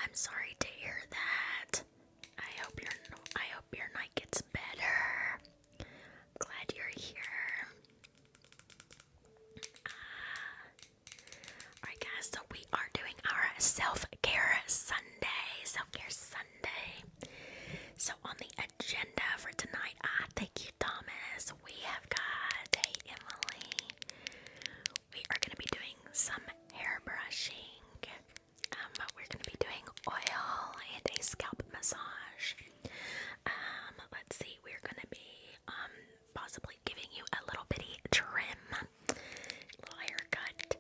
I'm sorry to hear that. I hope your night gets better. Glad you're here. Alright guys, so we are doing our self-care Sunday. Self-care Sunday. So on the agenda for tonight, thank you Thomas. We have got, hey Emily. We are going to be doing some hair brushing. We're going to be doing oil and a scalp massage. Let's see, we're going to be possibly giving you a little bitty trim, little haircut.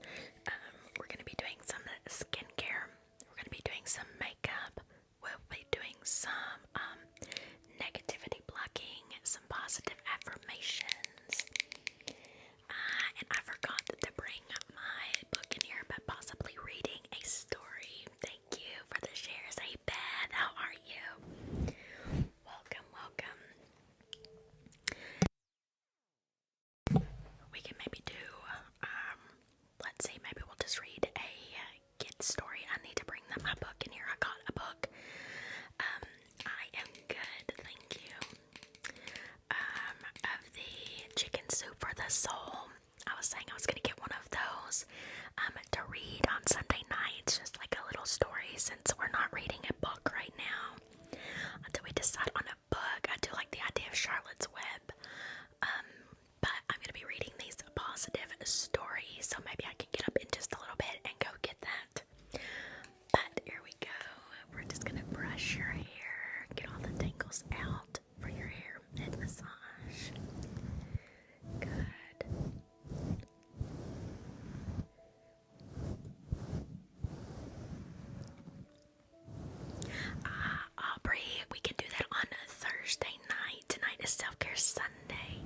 We're going to be doing some skincare. We're going to be doing some makeup. We'll be doing some negativity blocking, some positive affirmations. And I forgot to bring my book in here, but possibly reading a story. Thank you for the shares. Hey Beth, how are you? Welcome, welcome. We can maybe do, let's see, maybe we'll just read a kid story. I need to bring them my book in here. I got a book. I am good, thank you. Of the chicken soup for the soul. I was saying I was gonna get one of those to read on Sunday nights, just like a little story, since we're not reading a book right now. Until we decide on a book. I do like the idea of Charlotte's Web. But I'm gonna be reading these positive stories, so maybe I can get up in just a little bit and go get that. But here we go. We're just gonna brush your hair, get all the tangles out for your hair head massage. Good. Aubrey, we can do that on a Thursday night. Tonight is Self-Care Sunday,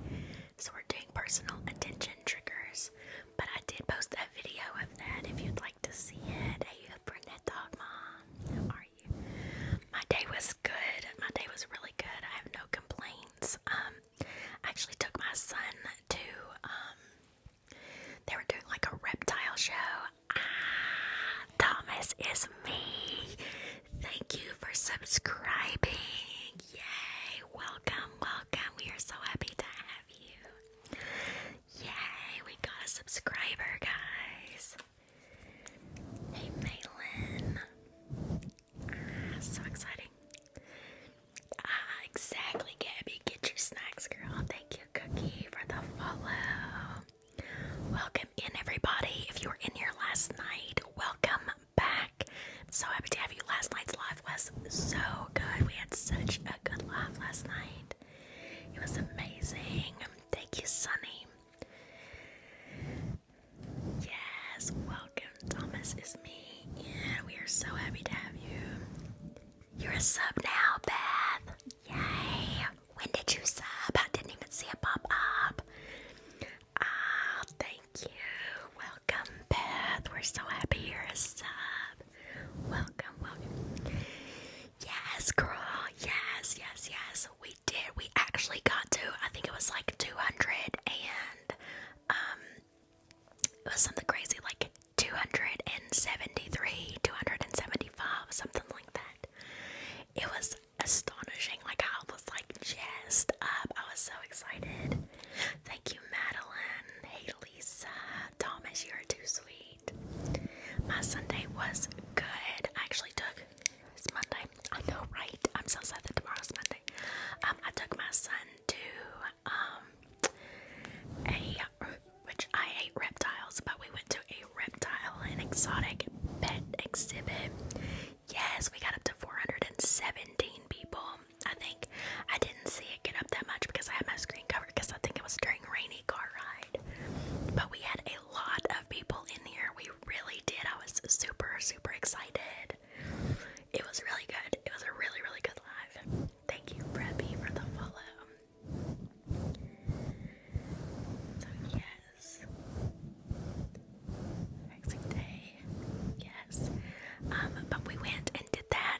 so we're doing personal attention triggers. But I did post a video of that if you'd like to see it. Hey, Burnett Dog Mom, how are you? My day was good. My day was really good. I have no complaints. I actually took my son to, they were doing like a reptile show. Thomas is me. Thank you for subscribing. Yay. Welcome, welcome. We are so happy to have you. Yay. We got a subscriber, guys. Hey, Maylin. So exciting. Exactly, Gabby. Get your snacks, girl. Thank you, Cookie, for the follow. Welcome in, everybody. If you were in here last night, welcome back. I'm so happy to have you. Last night's live was so good. We had such a good live last night. It was amazing. Thank you, Sunny. Yes, welcome. Thomas is me. Yeah, we are so happy to have you. You're a sub now, Beth. Yay. When did you sub? I didn't even see it pop up. Thank you. Welcome, Beth. We're so happy you're a sub. Welcome, welcome. Yes, girl. Yes, yes, yes. We did. We actually got to, I think it was like 200 and, it was something crazy, like 273, 275, something like that. It was astonishing. Like, I was like just up. I was so excited. Thank you, Madeline. Hey, Lisa. Thomas, you're too sweet. My Sunday was good. I actually took, it's Monday. I know, right? I'm so sad that tomorrow's Monday. I took my son to which I hate reptiles, but we went to a reptile and exotic pet exhibit. Yes, we got up to 417 people. I think I didn't see it get up that much because I had my screen covered because I think it was during rainy car ride. But we had a lot of people in here. We really did. I was super, super excited. It was really good. It was a really, really good live. Thank you, Preppy, for the follow. So yes. Relaxing day. Yes. But we went and did that.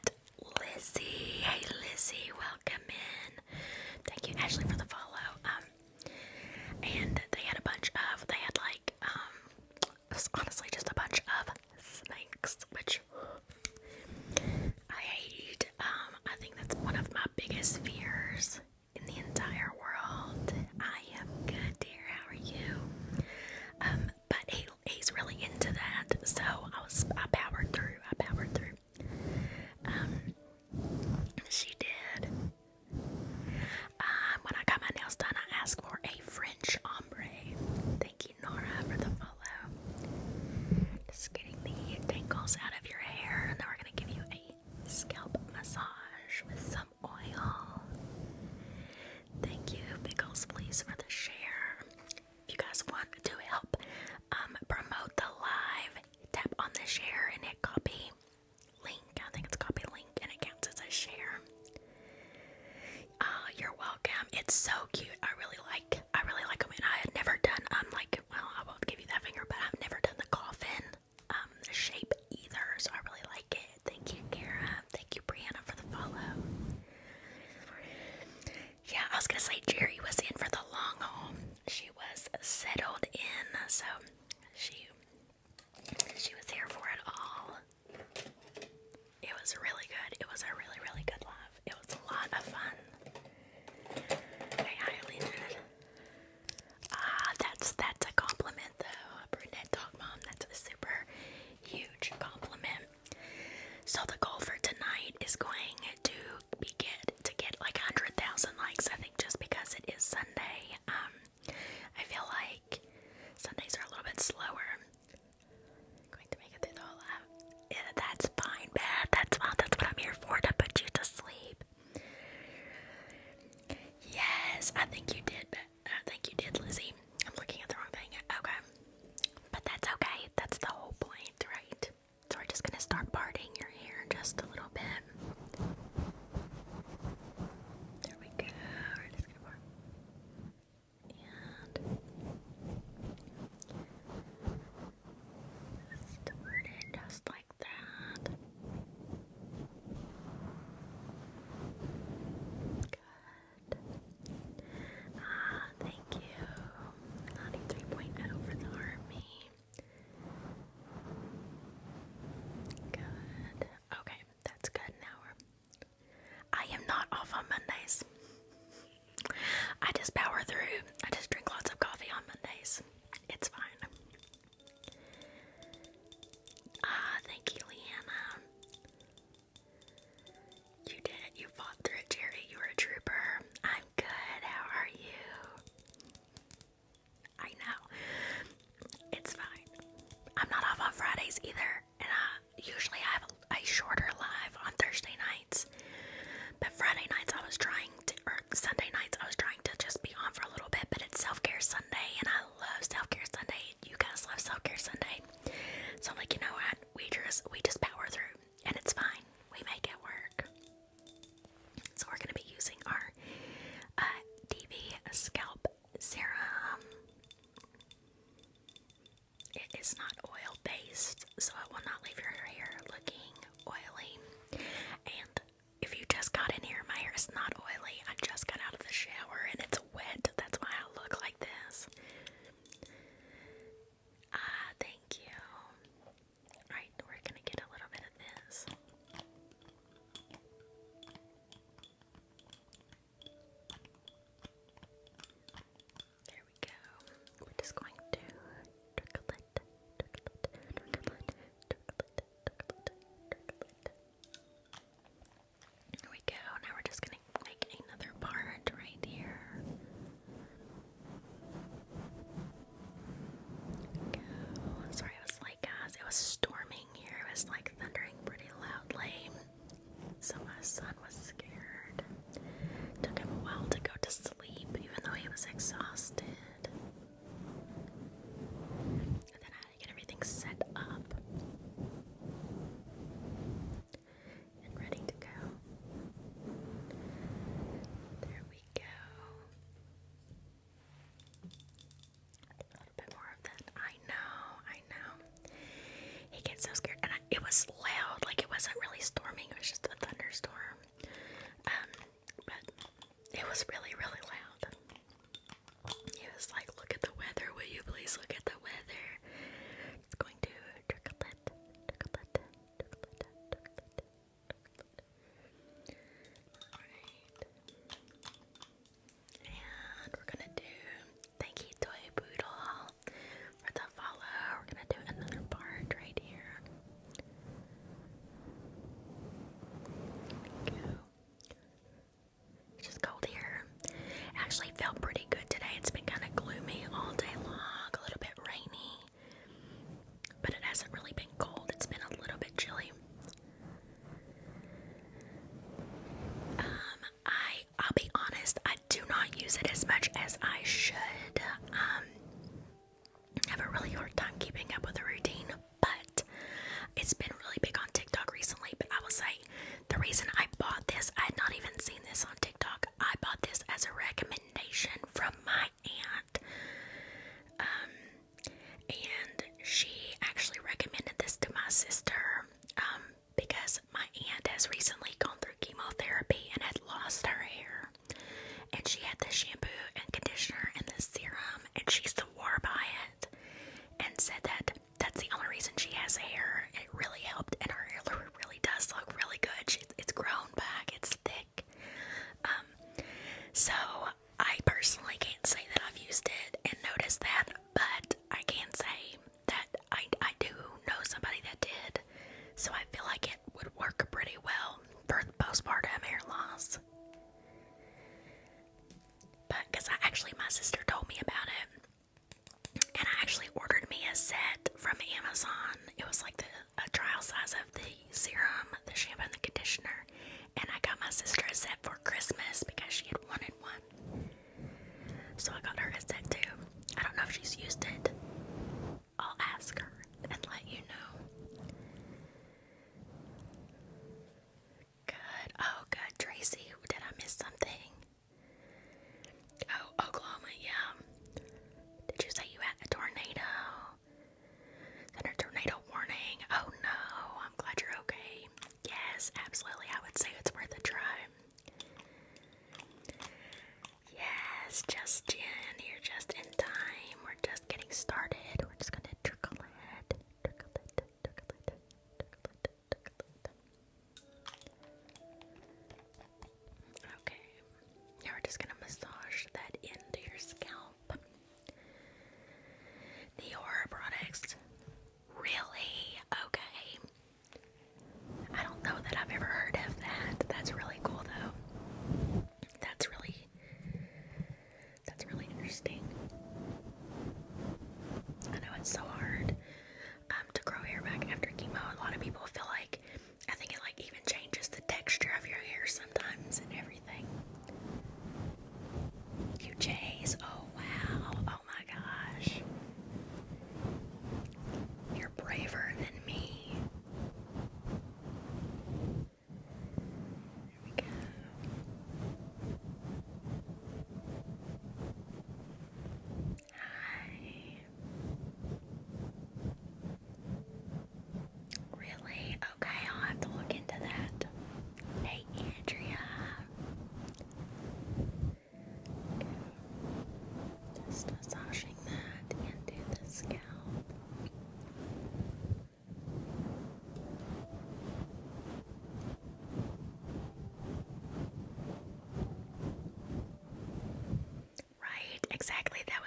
Lizzie. Hey Lizzie, welcome in. Thank you, Ashley, for the follow. And they had a bunch of, they had like, it was honestly just a bunch of snakes, which so she was here for it all. It was really good. It was a really, really good live. It was a lot of fun. I highly enjoyed it. That's a compliment though. A brunette dog mom. That's a super huge compliment. So the goal for tonight is going to be get like 100,000 likes. I think just because it is Sunday. I feel like Sundays are a little bit slower. I'm going to make it through the whole live. Yeah, that's fine, Beth. That's fine. That's what I'm here for, to put you to sleep. Yes, I think you did, Beth. I think you did, Lizzie. I'm looking at the wrong thing. Okay. But that's okay. That's the whole point, right? So we're just gonna start parting your hair just a little bit. There we go. We're just gonna part. And start it just like that. Good. Thank you. Naughty 3.0 for the army. Good. Okay, that's good. Now I am not off on Mondays. I just power through. I just drink lots of coffee on Mondays. It's fine. Thank you, Leanna. You did it. You fought through it, Jerry. You were a trooper. I'm good. How are you? I know. It's fine. I'm not off on Fridays either. And usually I have a shorter live on Thursday nights. But Friday nights I was trying to, or Sunday nights I was trying to just be on for a little bit. But it's Self-Care Sunday and I love Self-Care Sunday. You guys love Self-Care Sunday. So I'm like, you know what? We just power through and it's fine. We make it work. So we're going to be using our DV Scalp Serum. It is not oil based, so it will not leave your hair looking oily. And if you just got in here, my hair is not oily. I just got out of the shower and it's wet. That's why I look like this. Thank you. Alright, we're gonna get a little bit of this. There we go. We're just going to trickle it. There we go. Now we're just gonna make another part right here. Go. Sorry, I was like, guys, it was storming here. It was like thundering pretty loudly. So my son was scared. Took him a while to go to sleep, even though he was exhausted. And then I had to get everything set up and ready to go. There we go. A little bit more of that. I know. He gets so scared. And it was loud. Like, it wasn't really storming. It was just a thunderstorm. But it was really, really loud. He was like, look at the weather. Will you please look at the weather? It's going to trickle it. Alright. And we're gonna do thank you, Toy Poodle, for the follow. We're gonna do another part right here. There we go. It's just cold here. It actually felt pretty good today. It's been kind of gloomy all day long, a little bit rainy, but it hasn't really been cold. It's been a little bit chilly. I'll be honest, I do not use it as much as I should. I have a really hard time keeping up with the routine, but it's been really big on TikTok recently. But I will say, the reason I bought this, I had not even seen this on TikTok. I bought this as a recommendation from my aunt. And she actually recommended this to my sister because my aunt has recently gone through chemotherapy and had lost her hair. And she had the shampoo and conditioner and the serum, and she swore by it.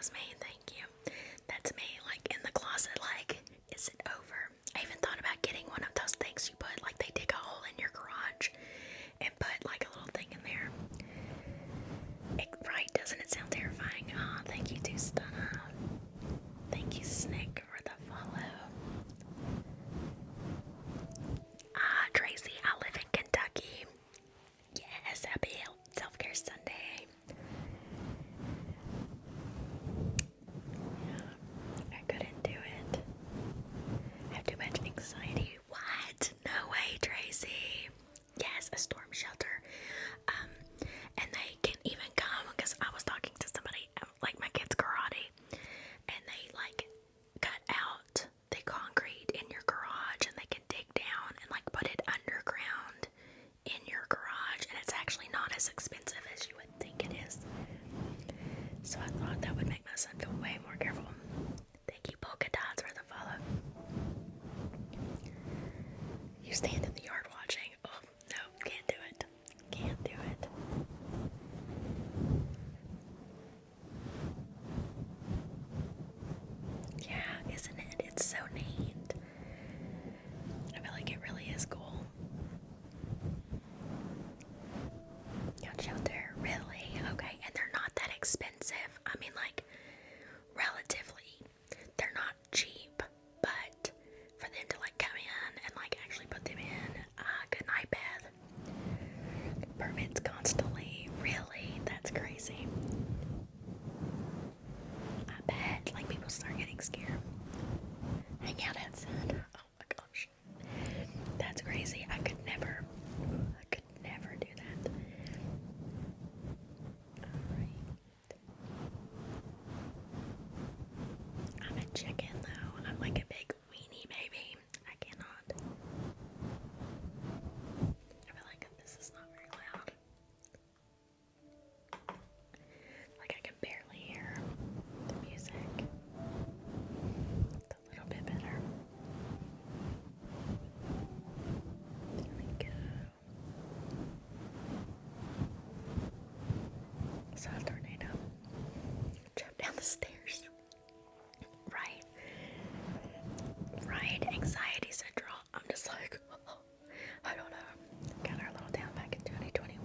was me. Thank you. That's me, like in the closet, like, is it over? I even thought about getting one of those things you put, like they dig a hole in your garage and put like a little thing in there. Right, doesn't it sound terrifying? Oh, thank you too, Stunna. Thank you, Snick, for the follow. Tracy, I live in Kentucky. Yes, happy Self-Care Sunday. Yeah, I couldn't do it. I have too much anxiety. What? No way, Tracy. Yes, a storm shelter. And they can even come, because I was talking to somebody, like my kid's karate, and they like cut out the concrete in your garage, and they can dig down and like put it underground in your garage, and it's actually not as expensive as you would think it is. So I thought that would make my son feel way more careful. Thank you, Polka Dots, for the follow. You stand in the yard watching. Oh, no, can't do it. Can't do it. Yeah, isn't it? It's so neat. I feel like it really is cool. Yacht shelter, really? Okay, and they're not that expensive. I mean, like, relatively, they're not cheap, but for them to like come in and like actually put them in, good night, Beth. Permits constantly, really? That's crazy. I bet, like, people start getting scared. Hang out outside. Oh my gosh. That's crazy. I could never do that. Alright. I'm a chicken though. I'm like a big weenie baby. I cannot. I feel like this is not very loud. Like I can barely hear the music. It's a little bit better. There we go. Saw a tornado. Jump down the stairs. Right. Right. Anxiety central. I'm just like, oh, I don't know. Got our little town back in 2021.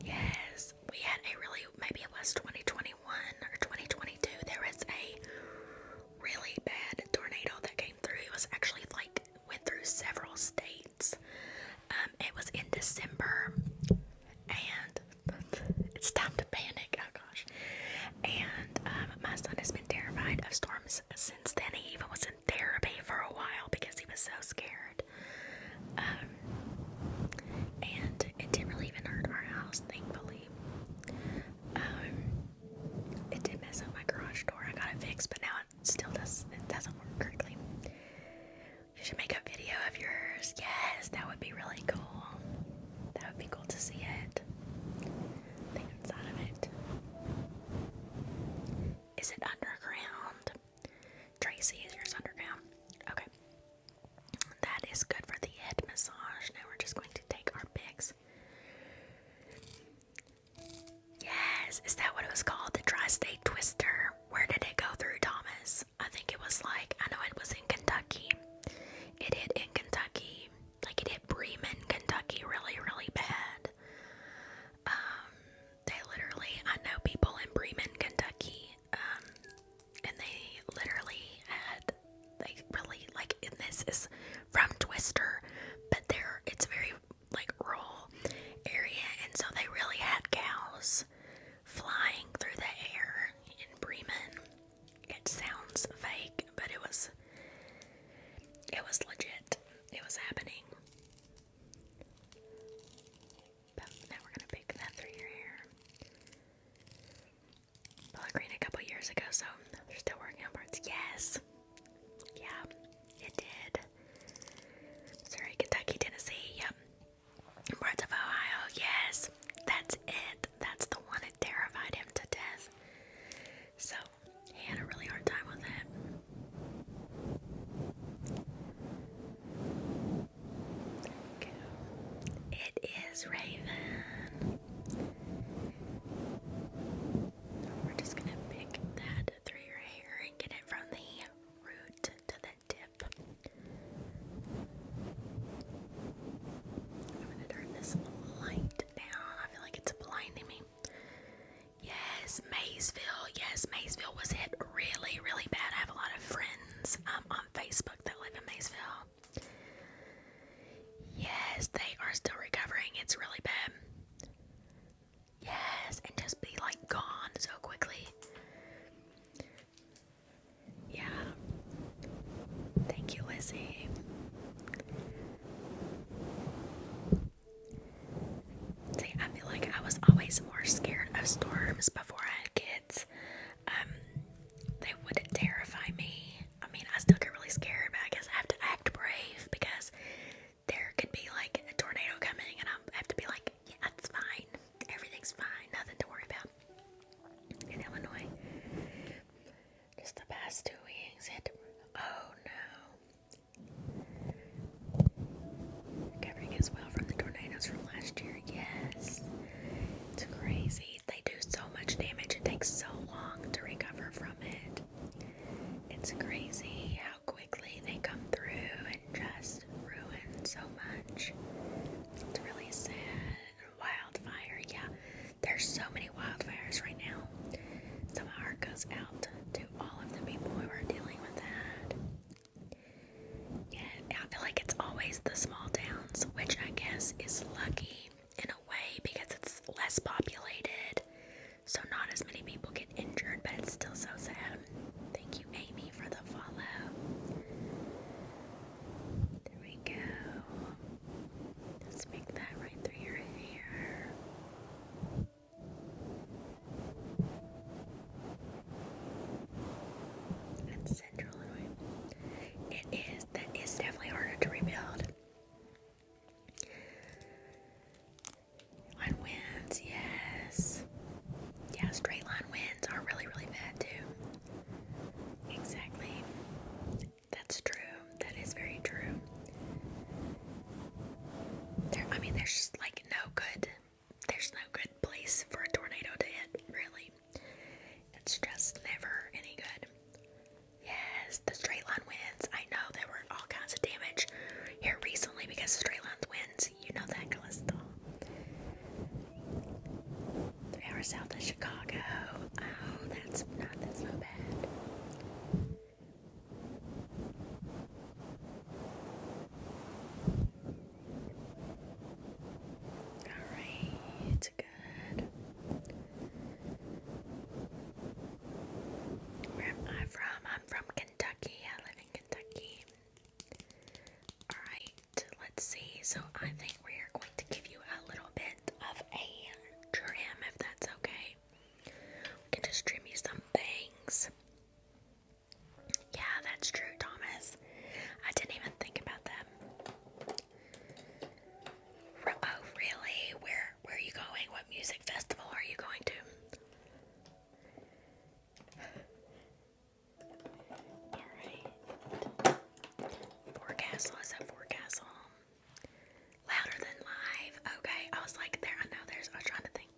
Yes. We had a really, maybe it was 2021 or 2022. There was a really bad tornado that came through. It was actually like, went through several states. It was in December. And it's time to panic. Oh gosh. And my son has been terrified of storms since then. He even was in therapy for a while because he was so scared. And it didn't really even hurt our house, thankfully. It did mess up my garage door. I got it fixed, but now it still doesn't work correctly. You should make a video of yours. Yes, that would be really cool. That would be cool to see it. The inside of it. Is it underground? Tracy, is yours underground? Okay. That is good for the head massage. Now we're just going to take our picks. Yes, is that what it was called? The Tri-State Twister. Where did it go through, Thomas? I think it was like, I know it was in Kentucky. It hit in Kentucky. Like it hit Bremen, Kentucky really, really bad. They literally, I know people in Bremen, Kentucky, and they literally had, they really, like, and this is from Twister, but it's very, like, rural area, and so they really had cows flying through the air in Bremen. It sounds fake, but it was legit. It was happening. But now we're gonna pick that through your hair. Green a couple years ago, so they're still working on parts. Yes. Yeah, it did. Missouri, Kentucky, Tennessee, yep. Parts of Ohio, yes. That's it. That's the one. always the small towns, which I guess is lucky in a way because it's less populated, so not as many people get injured, but it's still so sad. Thank you, Amy, for the follow. There we go. Let's make that right through your hair. That's Central Illinois. That is definitely harder to rebuild. Line winds, yes. Yeah, straight line winds are really, really bad too. Exactly. That's true. That is very true. There's just like there's no good place for a tornado to hit, really. It's just never any good. Yes, the straight line winds. I know there were all kinds of damage here recently because of straight line winds. You know that, Callisto. 3 hours south of Chicago. Oh, that's so bad. Alright, good. Where am I from? I'm from Kentucky. I live in Kentucky. Alright, let's see. So I think we are going to give you a little bit of a trim, if that's okay. We can just trim you some bangs. Yeah, that's true, Thomas. I didn't even think about that. Oh, really? Where are you going? What music festival are you going to? Alright. Forecastle, is that Forecastle? Louder Than Live. Okay, I was like, I was trying to think.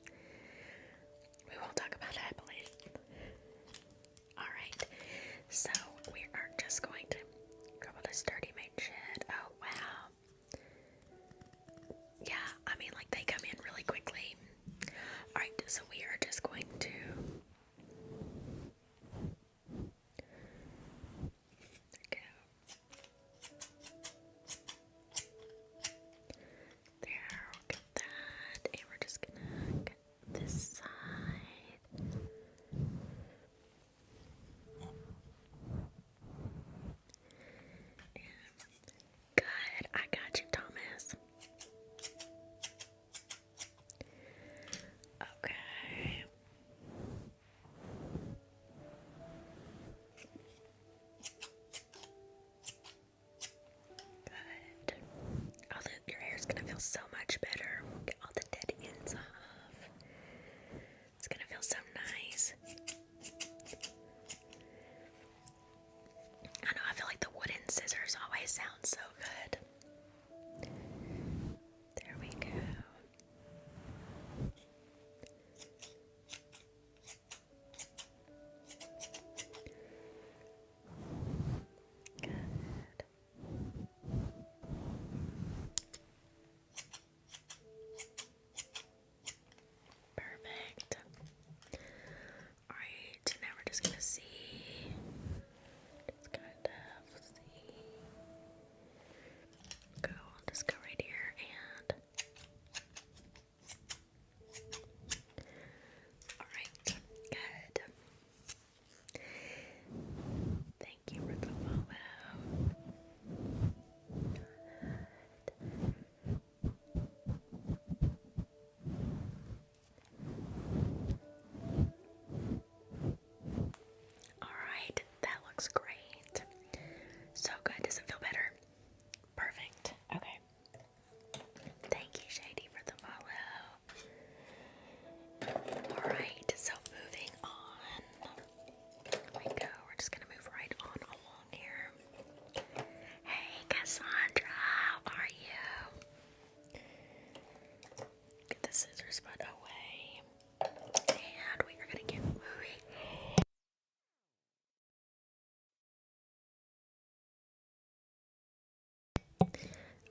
We won't talk about that, please. Alright, so we are just going to dribble this dirty made shit. Oh, wow. Yeah, they come in really quickly. Alright, so we are just going to there, we'll get that, and we're just gonna get this side. Good, I got you, Thomas. Okay. Good. Your hair's gonna feel so much better. Get all the dead ends off. It's gonna feel so nice. I know, I feel like the wooden scissors always sound so good. There we go. Good. Perfect. Alright, now we're just gonna see. Just kind of see. I'll just go right here and. Alright, good. Thank you for the follow. Alright, that looks great. So good. Does it feel better? Perfect. Okay. Thank you, Shady, for the follow. Alright, so moving on. Here we go. We're just gonna move right on along here. Hey, Cassandra, how are you? Get the scissors put away. And we are gonna get moving.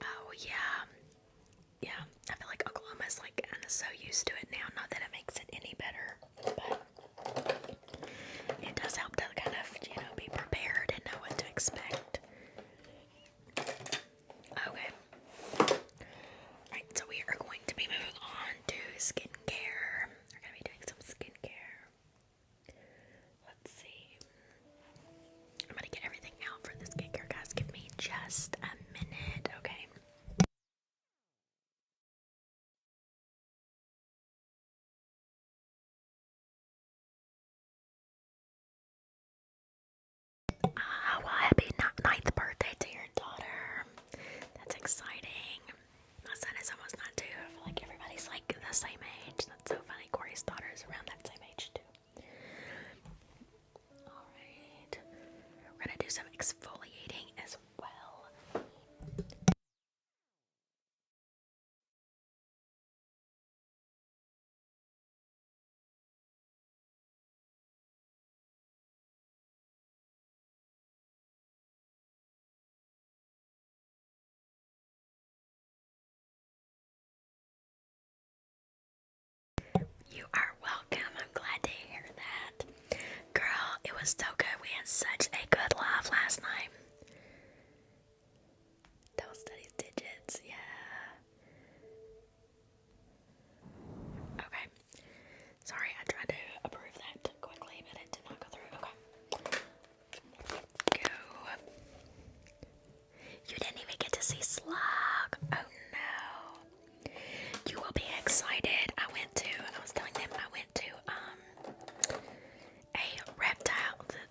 Oh, yeah. Yeah, I feel like Oklahoma's like kind of so used to it now. Not that it makes it any better, but it does help to kind of, be prepared and know what to expect. Okay. was so good. We had such a good laugh last night. Double studies digits, yeah. Okay. Sorry, I tried to approve that quickly, but it did not go through. Okay. Go. You didn't even get to see Slug. Oh no. You will be excited. I was telling them I went to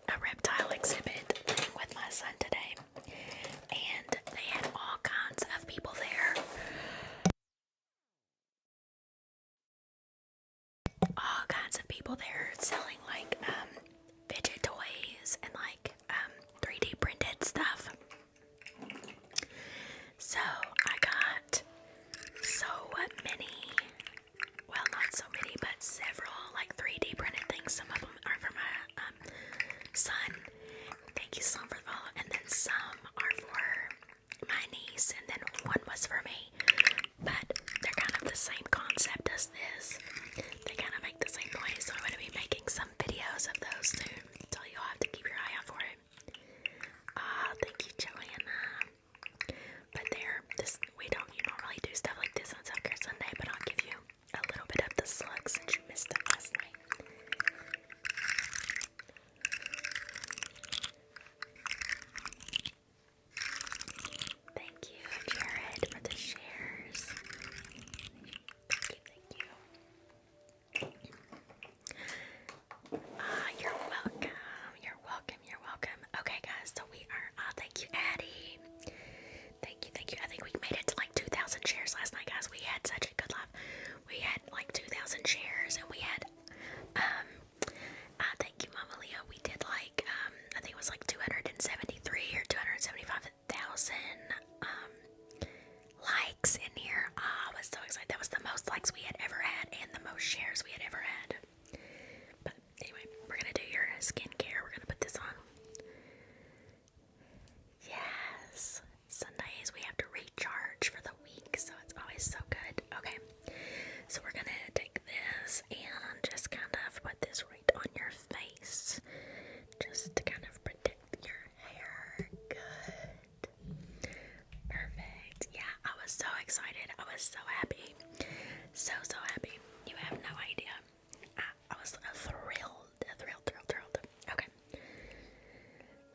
a reptile exhibit thing with my son today. And they had all kinds of people there. All kinds of people there selling like fidget toys and like 3D printed stuff. So I got so many, well, not so many, but several like 3D printed things. Some of them are for my son. Thank you, son, for the follow. And then some are for my niece, and then one was for me. But they're kind of the same concept as this. They kind of make the same noise, so I'm going to be making some videos of those soon. So you'll have to keep your eye out for it. Thank you, Joanna. But we don't normally do stuff like this on Self-Care Sunday, but I'll give you a little bit of the slug since you missed it last night. Thank you, Jared, for the shares. Thank you. You're welcome. You're welcome. You're welcome. Okay, guys, so we are, thank you, Addie. Thank you, thank you. I think we made it to like 2,000 shares last night, guys. We had such a good laugh. We had like 2,000 shares, and we had, thank you, Mama Leo. We did like, I think it was like 273 or 275,000, likes in here. I was so excited. That was the most likes we had ever had, and the most shares we had ever had. But anyway, we're gonna do your skincare. We're gonna put this on. Yes, Sundays we have to recharge for the week, so it's always so good. Okay, so we're gonna take this and just kind of put this right on your face, just to kind of protect your hair. Good. Perfect. Yeah, I was so excited. I was so happy. So happy. You have no idea. I was thrilled. Okay.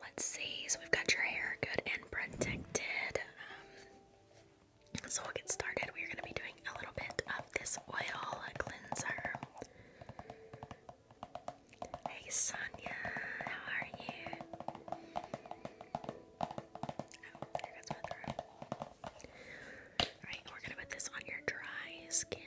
Let's see. So we've got your hair good and protected. So we'll get started. We're going to be doing a little bit of this oil cleanser. Hey, Sonia. How are you? Oh, there goes my throat. Alright, we're going to put this on your dry skin.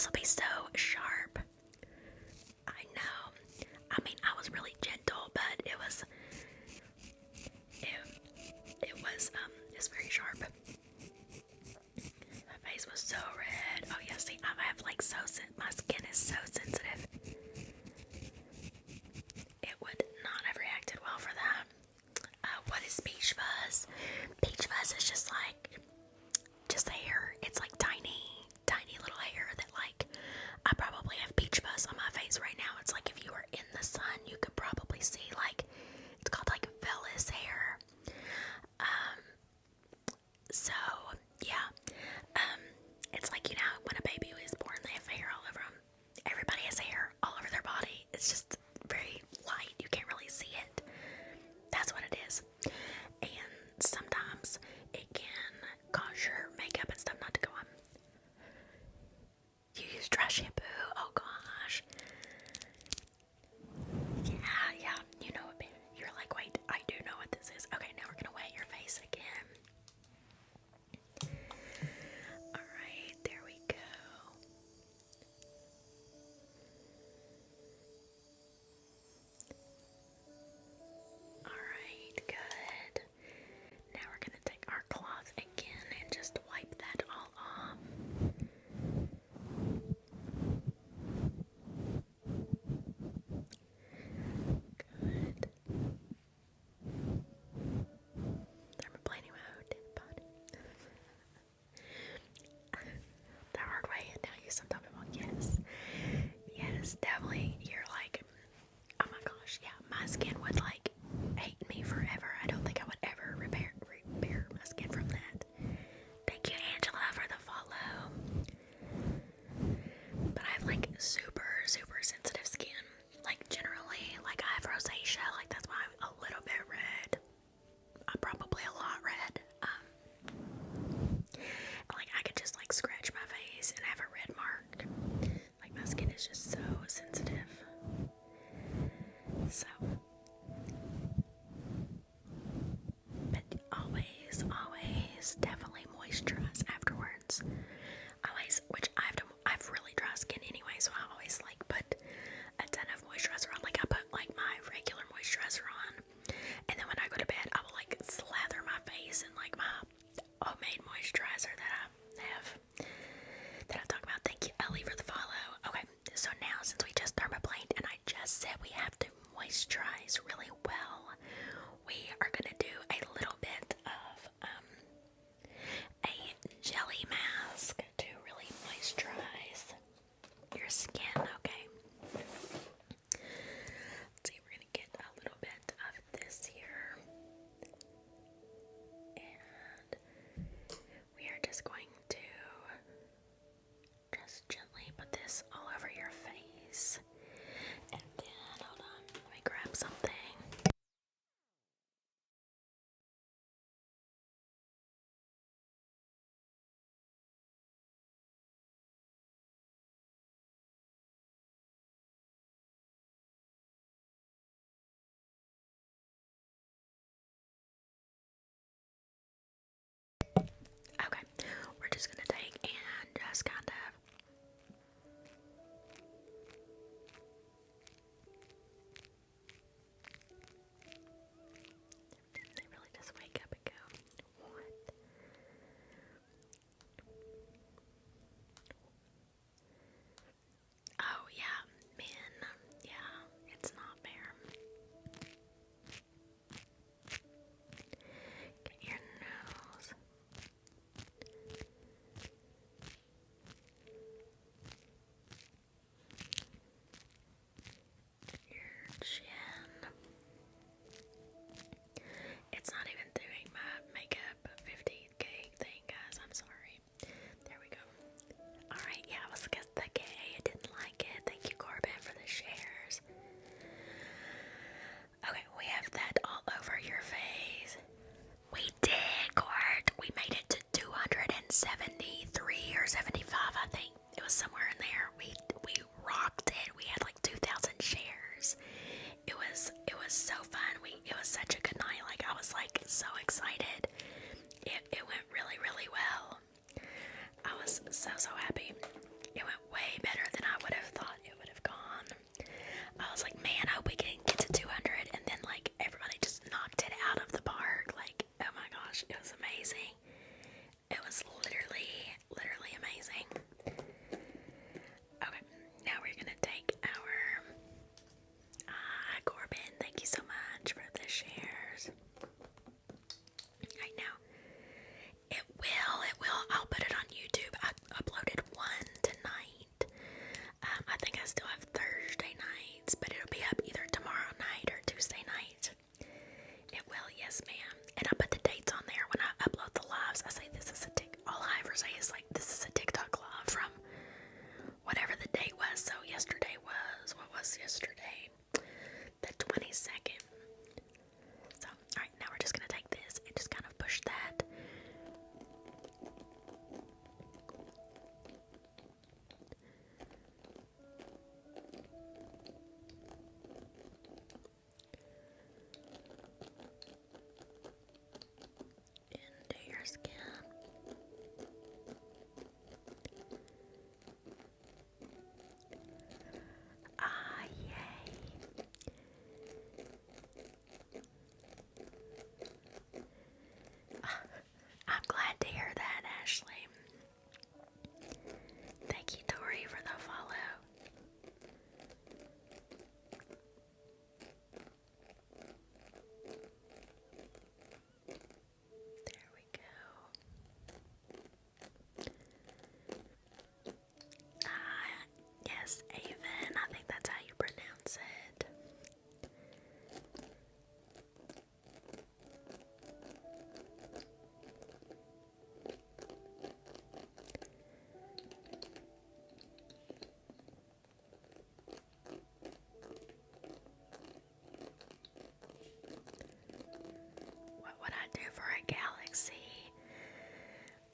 will be so sharp. I know. I mean, I was really gentle, but it's very sharp. My face was so red. Oh yeah, see, I have like my skin is so sensitive. It would not have reacted well for that. What is peach fuzz? Peach fuzz is just hair. It's like tiny, tiny little hair that like, I probably have peach fuzz on my face right now. It's like if you were in the sun, you could probably see like, it's called like vellus hair. So yeah, it's like, you know, when a baby is born, they have hair all over them. Everybody has hair all over their body. It's just very light. You can't really see it. That's what it is. And sometimes it can cause your makeup and stuff not to go on. You use dry shampoo? Oh gosh. Yeah, you know it. You're like, wait, I do know what this is. Okay, now we're gonna wet your face again. Alright, there we go. Alright, good. Now we're gonna take our cloth again and just wipe that all off. Good. Thermoplaning mode, but the hard way, and now you some talking about yes. Yes, definitely. You're like, oh my gosh, yeah, my skin would like hate me forever. I don't think I would ever repair my skin from that. Thank you, Angela, for the follow. But I have like super, super sensitive skin. Like generally, like I have rosacea, like that's why I'm a little bit red. I'm probably a lot red. Like I could just like scratch my face and have a red mark. Like my skin is just so sensitive. So, but always, always definitely moisturize afterwards. Which I have really dry skin anyway, so I always like put a ton of moisturizer on. Like I put like my regular moisturizer on, and then when I go to bed, I will like slather my face in like my homemade moisturizer that I'm talking about. Thank you, Ellie, for the follow. Okay, so now since we just thermoplaned and I just said we have to moisturize really well, we are gonna do a little bit of a jelly mask to really moisturize your skin. Okay. Let's see, we're gonna get a little bit of this here, and we are just going to just gently put this all over your face. And then, hold on, let me grab something. Okay, we're just gonna take and just kind of they really just wake up and go, what? Oh yeah, men, yeah, it's not fair. Get your nose. yesterday, the 22nd. So, alright, now we're just gonna take this and just kind of push that. Into your skin. Ah, yay. I'm glad to hear that, Ashley. Thank you, Tori, for the follow. There we go. Yes, Avon. I think that's how you pronounce it. What would I do for a galaxy?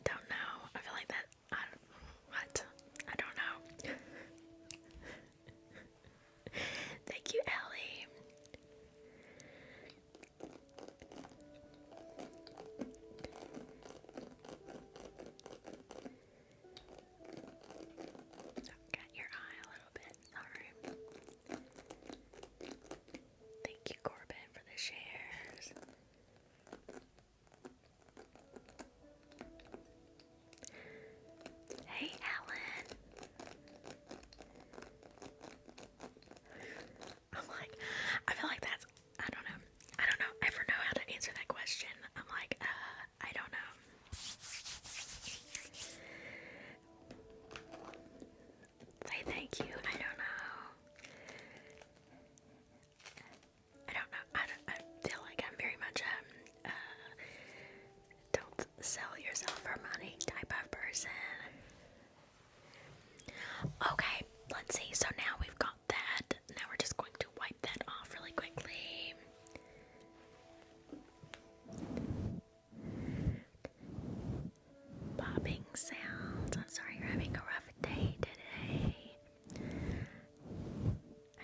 Don't know. I feel like that. What? I don't know. Thank you, Ellie. Got your eye a little bit. Sorry. Thank you, Corbin, for the shares. Hey, Alan. I'm like, I feel like that's, I don't know. I don't ever know how to answer that question. I'm like, I don't know. Say thank you. I don't know. I feel like I'm very much don't sell yourself for money type of person. Okay, let's see. So now we've got that. Now we're just going to wipe that off really quickly. Popping sounds. I'm sorry you're having a rough day today.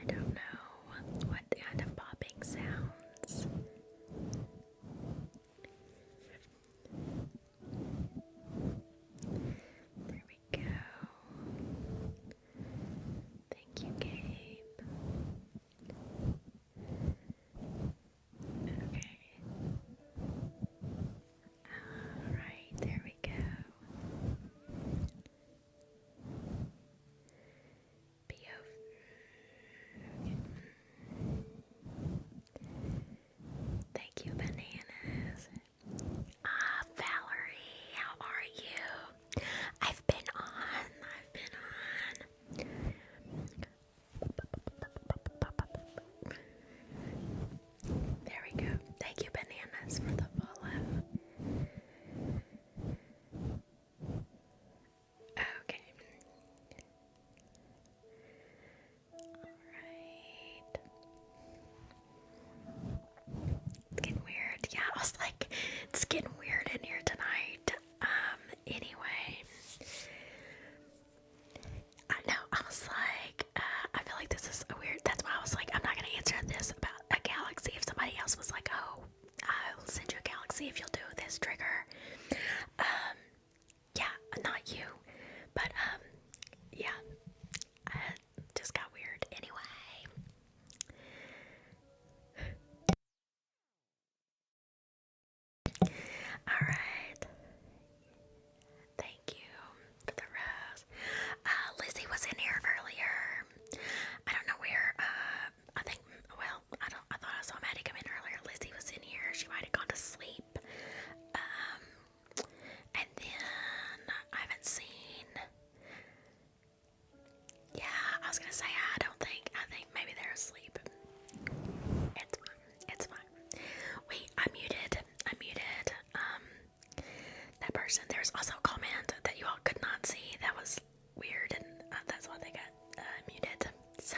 I don't know what kind of popping sounds. There we go. Thank you, Gabe. Okay. Alright, there we go. Thank you, bananas. Valerie, how are you? I've been on. There we go. Thank you, bananas, for the follow. Okay. Alright. It's getting weird. Yeah, I was like, it's getting weird in here tonight. Anyway. I know, I was like, I feel like this is a weird, that's why I was like, I'm not gonna answer this about a galaxy if somebody else was like, oh, I'll send you a galaxy if you'll do this trigger. Yeah, not you, but, yeah, just got weird anyway. Alright. Thank you for the rose. Lizzie was in here earlier. I don't know where, I think, well, I thought I saw Maddie come in earlier. Lizzie was in here. She might have gone to sleep. And then I haven't seen, yeah, I was gonna say, I think maybe they're asleep. It's fine. Wait, I muted, that person. There's also a comment that you all could not see. That was weird, and that's why they got muted. So,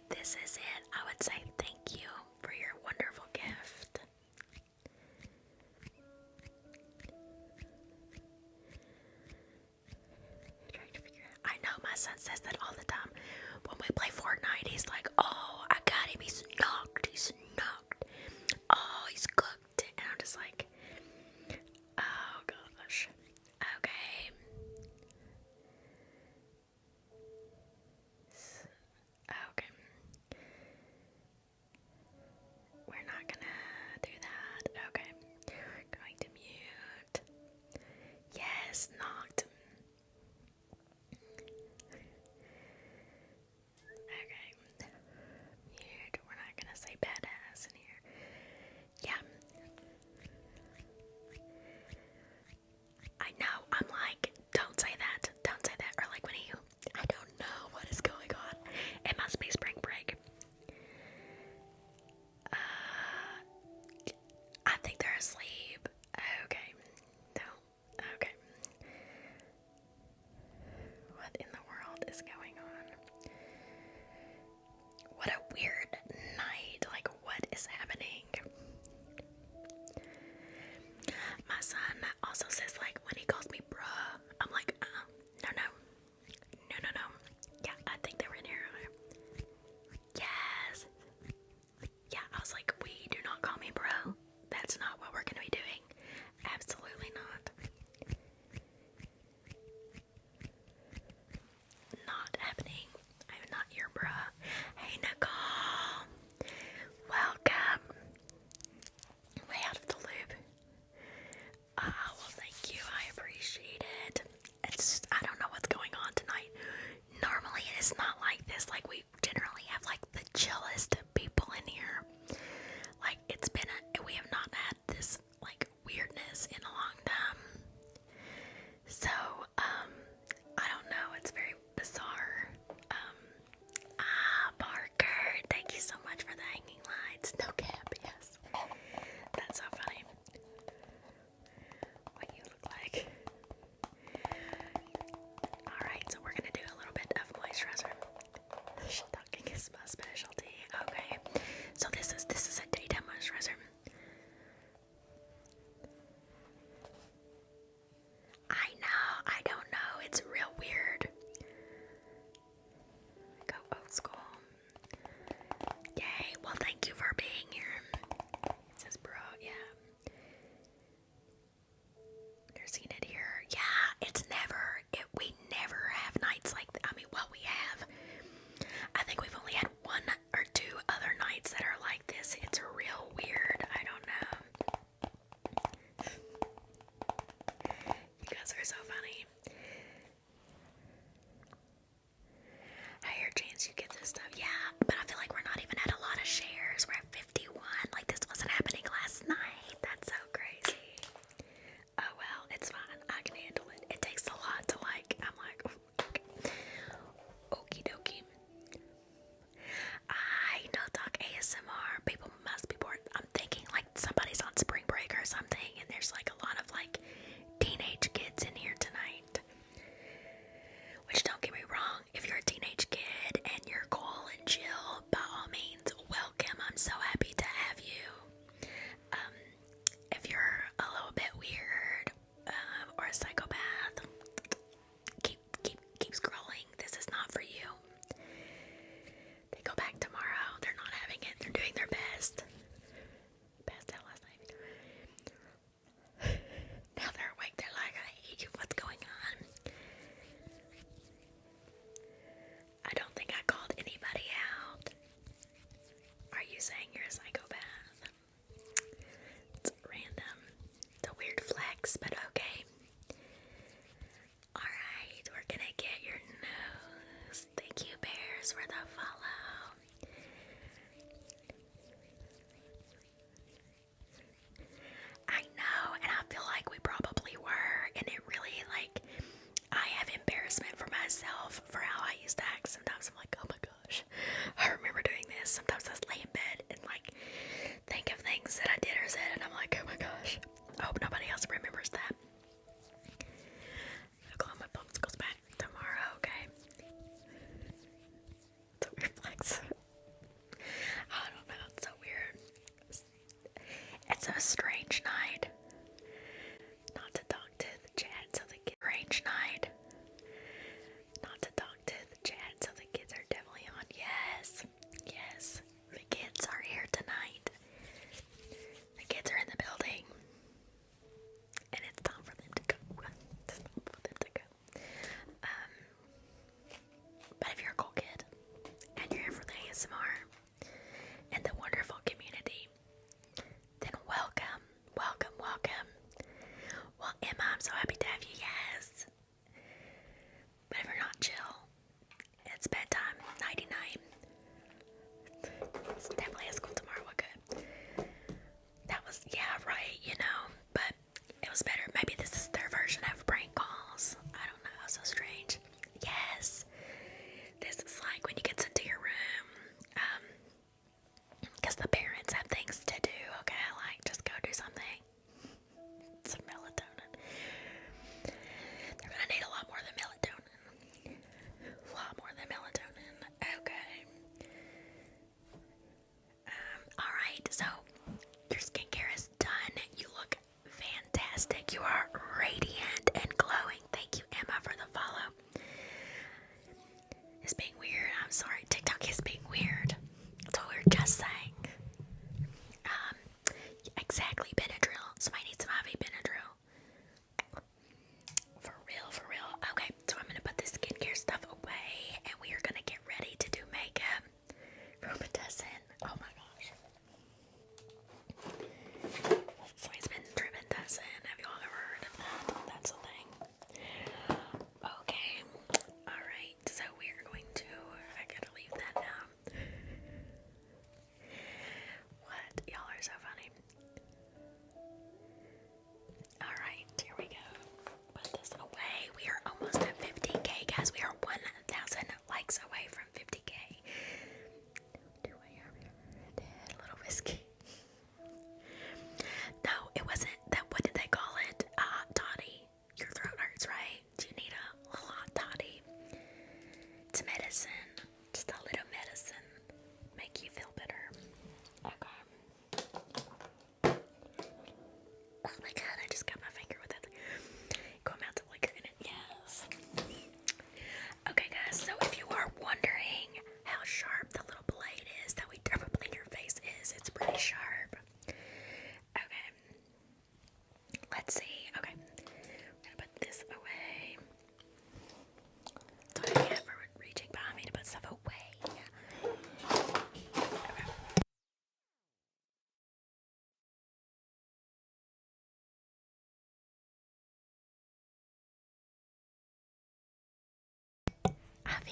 this is it, I would say thank you for your wonderful gift. Trying to figure out. I know my son says that all the time. When we play Fortnite, he's like, "Oh, I got him. He's knocked. He's knocked. Oh, he's cooked." And I'm just like, oh gosh. Okay. Okay. We're not gonna do that. Okay. We're going to mute. Yes, knocked. Okay. Mute. We're not gonna say badass in here. Yeah. I know. I'm like, don't say that. Don't say that. Or like when you, I don't know what is going on. It must be spring break. I think they're asleep. Okay. No. Okay. What in the world is going on? What a weird night. Like, what is happening? My son also says, like, when he calls me bruh, I'm like, no, no. No, no, no. Yeah, I think they were in here. Yes. Yeah, I was like, we do not call me bro. That's not what we're gonna be doing. Absolutely not. Not happening. I'm not your bruh. Hey, Nicole. Welcome. Way out of the loop. Well, thank you. I appreciate it. It's just, I don't know what's going on tonight. Normally, it is not like this. Like, we generally have, like, the chillest people in here. Like, we have not had this, like, weirdness in a long time. So, I don't know. It's very bizarre. Parker, thank you so much for the hanging lights. No cap, yes. That's so funny. What you look like. Alright, so we're gonna do a little bit of moisturizer. Talking is my specialty. Okay. So this is a daytime moisturizer. I know, I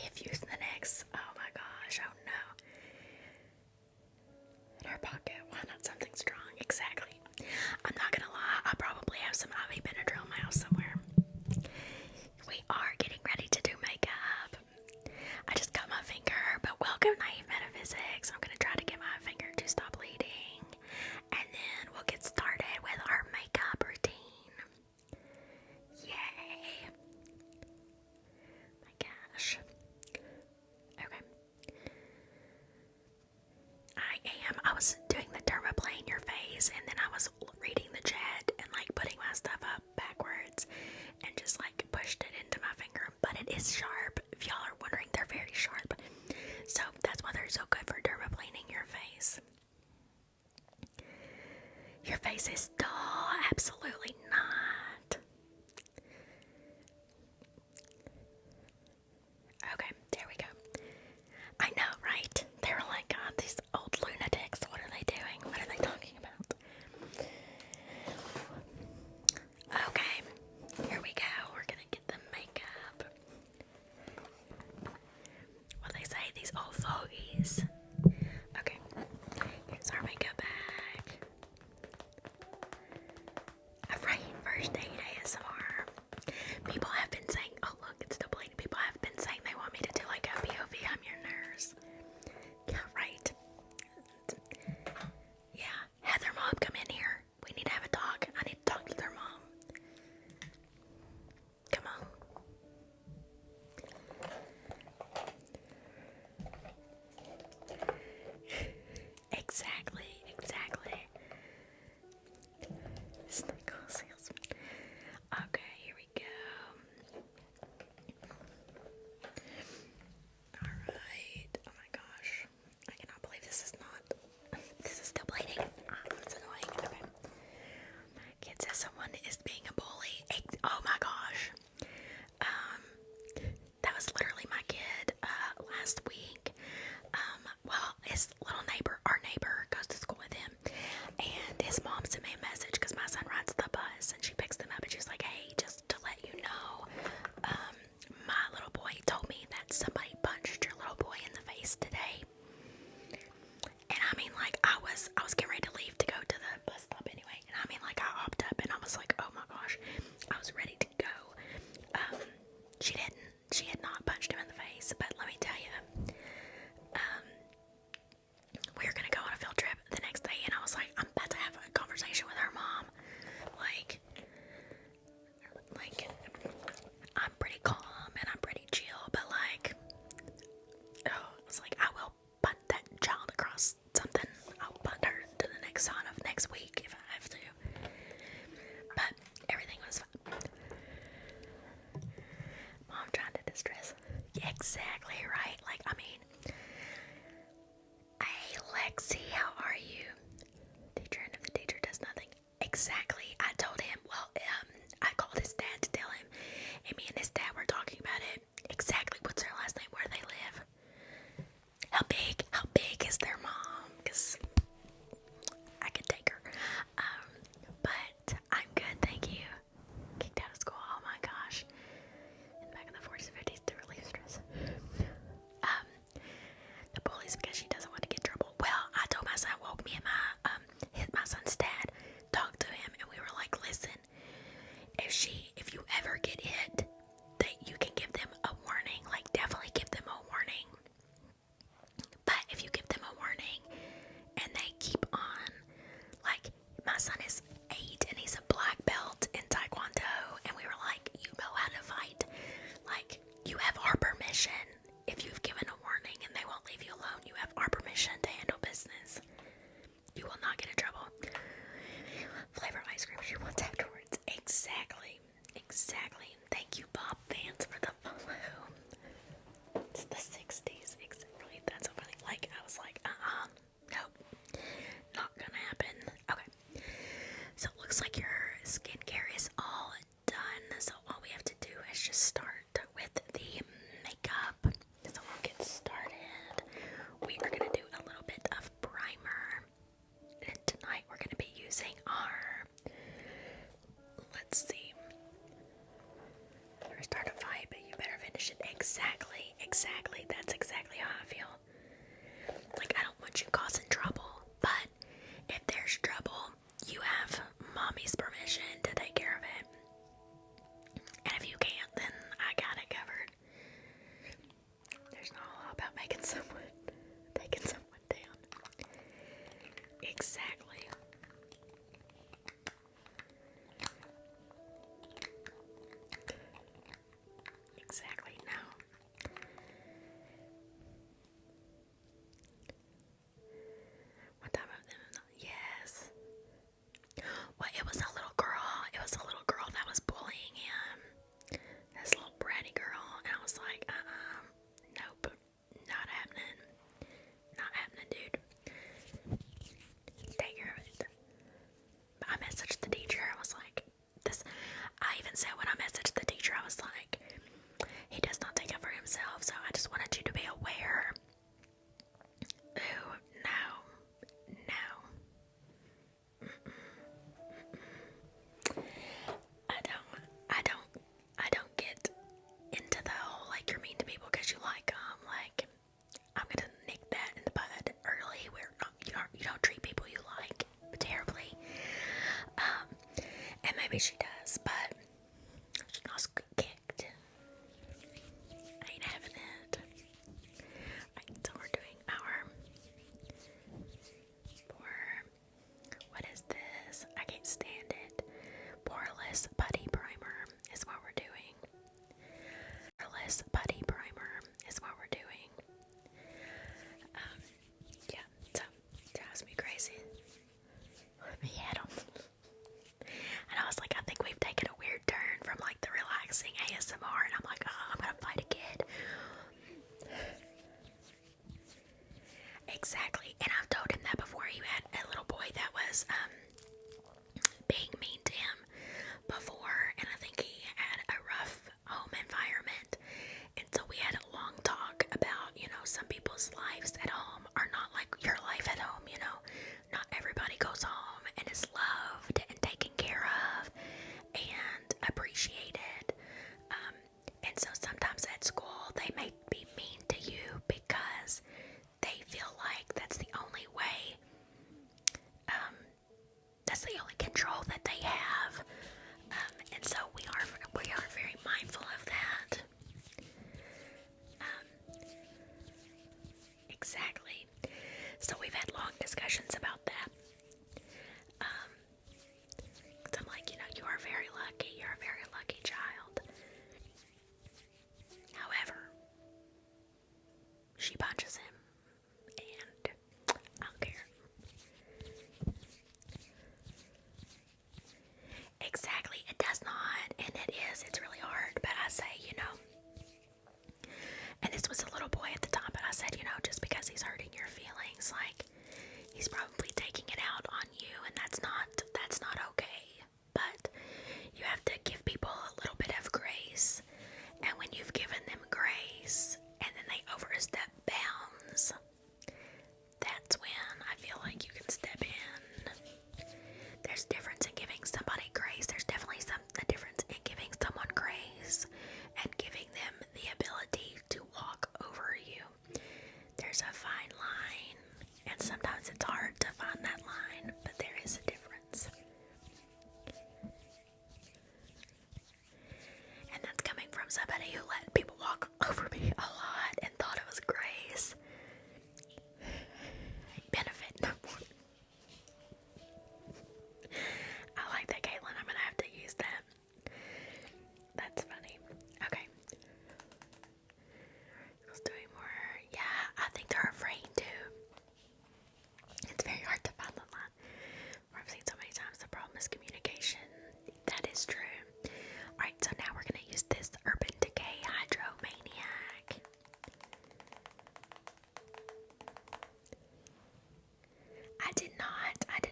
have used the NYX. Oh my gosh, oh no. In her pocket, why not something strong? Exactly. I'm not gonna lie, I probably have some IV Benadryl in my house somewhere. We are getting ready to do makeup. I just cut my finger, but welcome Naive Metaphysics. I'm gonna try to get my finger to stop bleeding. And then we'll get started with our makeup routine. Yay! My gosh. Okay. I was doing the dermaplane your face, and then I was reading the chat and like putting my stuff up backwards and just like pushed it into my finger. But it is sharp. If y'all are wondering, they're very sharp. So that's why they're so good for dermaplaning your face. Your face is dull. Absolutely not. Okay, there we go. I know, right? They were like, God, these old lunatics, what are they doing? What are they talking about? Okay, here we go. We're gonna get the makeup. What they say, these old fogies. Okay, here's our makeup bag. Alright, first aid ASMR. People have been saying, oh look, it's still bleeding. People have been saying they want me to do like a POV, I'm your nurse. Yeah, right. Yeah, have their mom come in here. We need to have a talk. I need to talk to their mom. Come on. Exactly. Snickle salesman. Okay, here we go. Alright. Oh my gosh. I cannot believe this is still bleeding. That's annoying. Okay. Kid says someone is being a bully. Oh my gosh. That was literally my kid last week. Well, his little neighbor, our neighbor, goes to school with him, and his mom sent me a message because my son rides the bus, and she picks them up, and she's like, "Hey, just to let you know, my little boy told me that somebody punched your little boy in the face today." And I mean, like, I was getting ready to leave to go to the bus stop anyway, and I mean, like, I hopped up, and I was like, "Oh my gosh," I was ready to go. She had not punched him in the face, but let me tell you, we were gonna go on a field trip the next day, and I was like, I'm about to have a conversation with her mom. Like, I'm pretty calm and I'm pretty chill, but like, oh, I was like, I will punt that child across something. I'll punt her to the next son of next week if I have to. But everything was fine. Mom trying to distress. Yeah, exactly right. Like, I mean, hey Lexi, how are you? Teacher, and if the teacher does nothing. Exactly. I told him, well, I called his dad to tell him, and me and his dad were talking about it. Exactly. What's their last name? Where they live? How big is their mom? Because I could take her. making someone, taking someone down. Exactly. Exactly. No. What time of them? Yes. Well, it was a little girl. It was a little girl that was bullying him. This little bratty girl. And I was like, nope. Not happening. Not happening, dude. Take care of it. I messaged the teacher. I was like, this. I even said when I messaged the teacher, I was like, he does not take up for himself, so I just wanted you to be aware. Ooh, no. No. I don't get into the whole like you're mean to people because you like them. Like I'm gonna nick that in the bud early. Where you don't treat people you like terribly. And maybe she does, but she got kicked. I ain't having it. Right, so we're doing our what is this? I can't stand it. Poreless Putty Primer is what we're doing. Poreless Putty Primer is what we're doing. Yeah, so drives me crazy. Let me at 'em. And I was like, I think we've taken a weird turn from like the relaxing ASMR, and I'm like, oh, I'm gonna fight a kid. Exactly, and I've told him that before. He had a little boy that was being mean to him before, and I think he had a rough home environment. And so we had a long talk about, some people's lives at home are not like your life at home, Not everybody goes home and is loved and taken care of and appreciated. And so sometimes at school they may be mean to you because they feel like that's the only way, that's the only control that they have. And so we are very mindful of that. Exactly. So we've had long discussions about that. I'm like, you are very lucky. You're a very lucky child. However, she punches him, and I don't care. Exactly. It does not, and it is. It's really hard. But I say, and this was a little boy at the time, but I said, just because he's hurting your feelings, like, he's probably taking it out on you, and that's not okay. But you have to give people a little bit of grace, and when you've given them grace, and then they overstep bounds, that's when I feel like you can step in. There's a difference in giving somebody grace. There's definitely a difference in giving someone grace and giving them the ability to walk over you. There's a fine line, and sometimes it's hard to find that line, but there is a difference. And that's coming from somebody who let people walk over me a lot and thought it was grace. Benefit no more. I like that, Caitlin. I'm gonna have to use that. That's funny. Okay. Let's do more. Yeah, I think they're afraid too. It's very hard to find the line. I've seen so many times the problem is communication. That is true. Alright, so now we're gonna use this Urban Decay Hydro Maniac. I did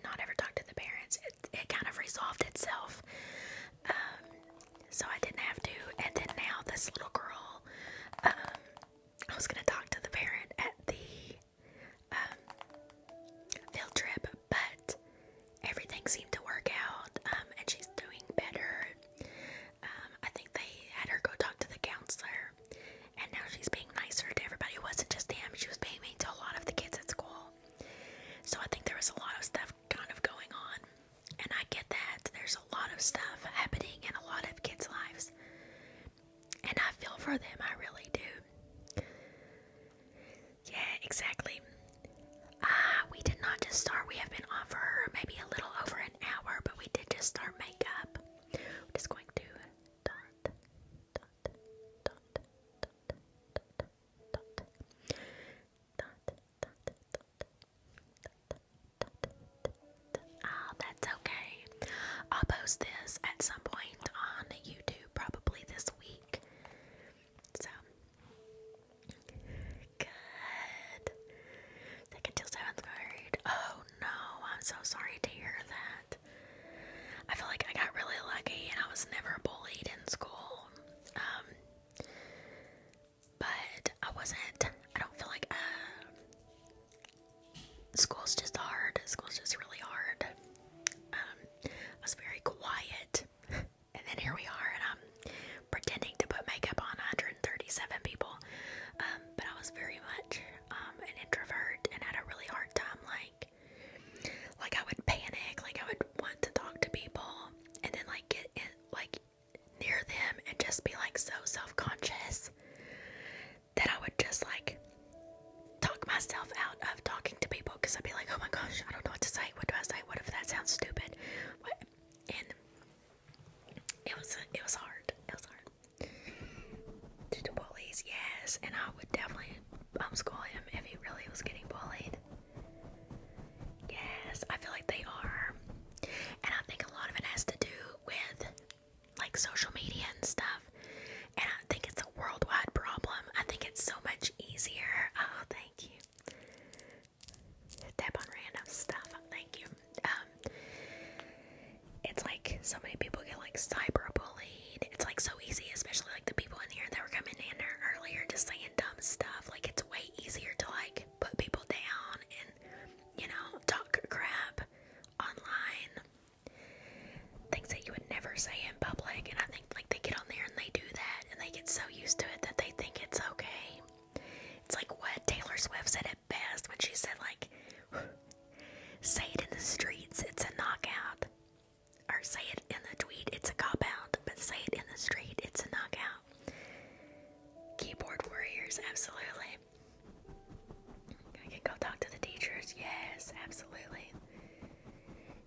not ever talk to the parents. It kind of resolved itself. So I didn't have to. And then now this little girl, I was gonna talk to the parent at the field trip, but everything seemed to work out, and she's doing better. I think they had her go talk to the counselor, and now she's being nicer to everybody. It wasn't just him, she was being mean to a lot of the kids at school. So I think there was a lot of stuff kind of going on, and I get that. There's a lot of stuff happening in a lot of kids' lives, and I feel exactly. We did not just start. We have been on for maybe a little over an hour, but we did just start makeup. We're just going to dot, dot, dot, dot, oh, that's okay. I'll post this at some point on YouTube, probably this week. So, good. Second till seventh grade. Oh no, I'm so sorry to hear that. I feel like I got really lucky and I was never bullied in school. But I don't feel like, school's just hard. School's just really hard. I was very quiet. And then here we are, and I'm pretending to put makeup on 137 people. But I was very much an introvert and had a really hard time, like I would panic, like I would want to talk to people, and then like get in, like near them, and just be like so self-conscious that I would just like talk myself out of talking to people, because I'd be like, oh my gosh, I don't know what to say. What do I say? What if that sounds stupid? What? And it was hard. It was hard. To the bullies, yes, and I would definitely school him if he really was getting bullied. Yes, I feel like they are, and I think a lot of it has to do with like social media and stuff. And I think it's a worldwide problem. I think it's so much easier. Oh, thank you. Tap on random stuff. Thank you. It's like so many people get like cyberbullied. It's like so easy, especially like the people in here that were coming in there earlier just saying dumb stuff. Like it's way easier to like put people down and, you know, talk crap online. Things that you would never say in public. And I think like they get on there and they do that and they get so used to it that they think it's okay. It's like what Taylor Swift said it best when she said like, say it in the streets, it's a knockout. Or say it in the tweet, it's a cop-out. But say it in the street, it's a knockout. Keyboard warriors, absolutely. I can go talk to the teachers, yes, absolutely.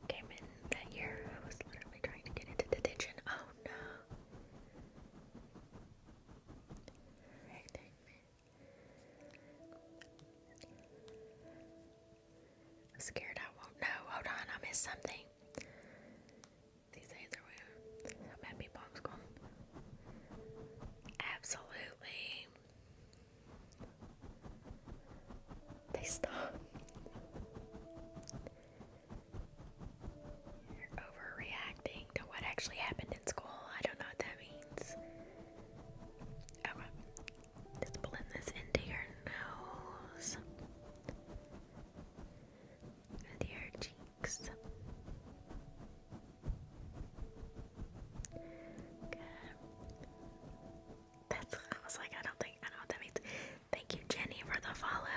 Came in that year, I was literally trying to get into detention. Oh no. I'm scared I won't know. Hold on, I missed something. These days are weird. So many people homeschool. Absolutely. They stop. You're overreacting to what actually happened in school. I don't know what that means. Okay. Just blend this into your nose. With your cheeks. Good. I was like, I don't know what that means. Thank you, Jenny, for the follow.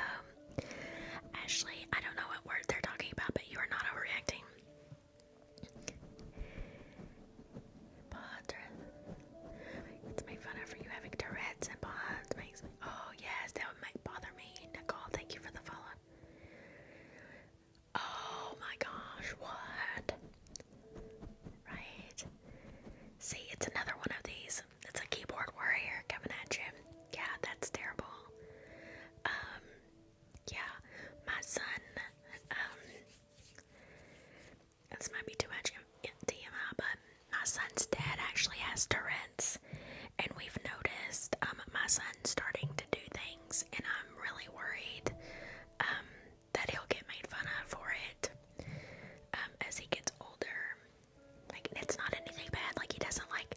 Ashley, I don't know what word they're talking about, but you are not overreacting. It's made fun of for you having Tourette's and bonds. Makes me. Oh yes, that might bother me. Nicole, thank you for the follow. Oh my gosh, what? Right. See, it's another one of these. It's a keyboard warrior coming at you. Yeah, that's terrible. Yeah, my son, this might be too much TMI, but my son's dad actually has Tourette's, and we've noticed, my son starting to do things, and I'm really worried, that he'll get made fun of for it, as he gets older. Like, it's not anything bad, like, he doesn't, like,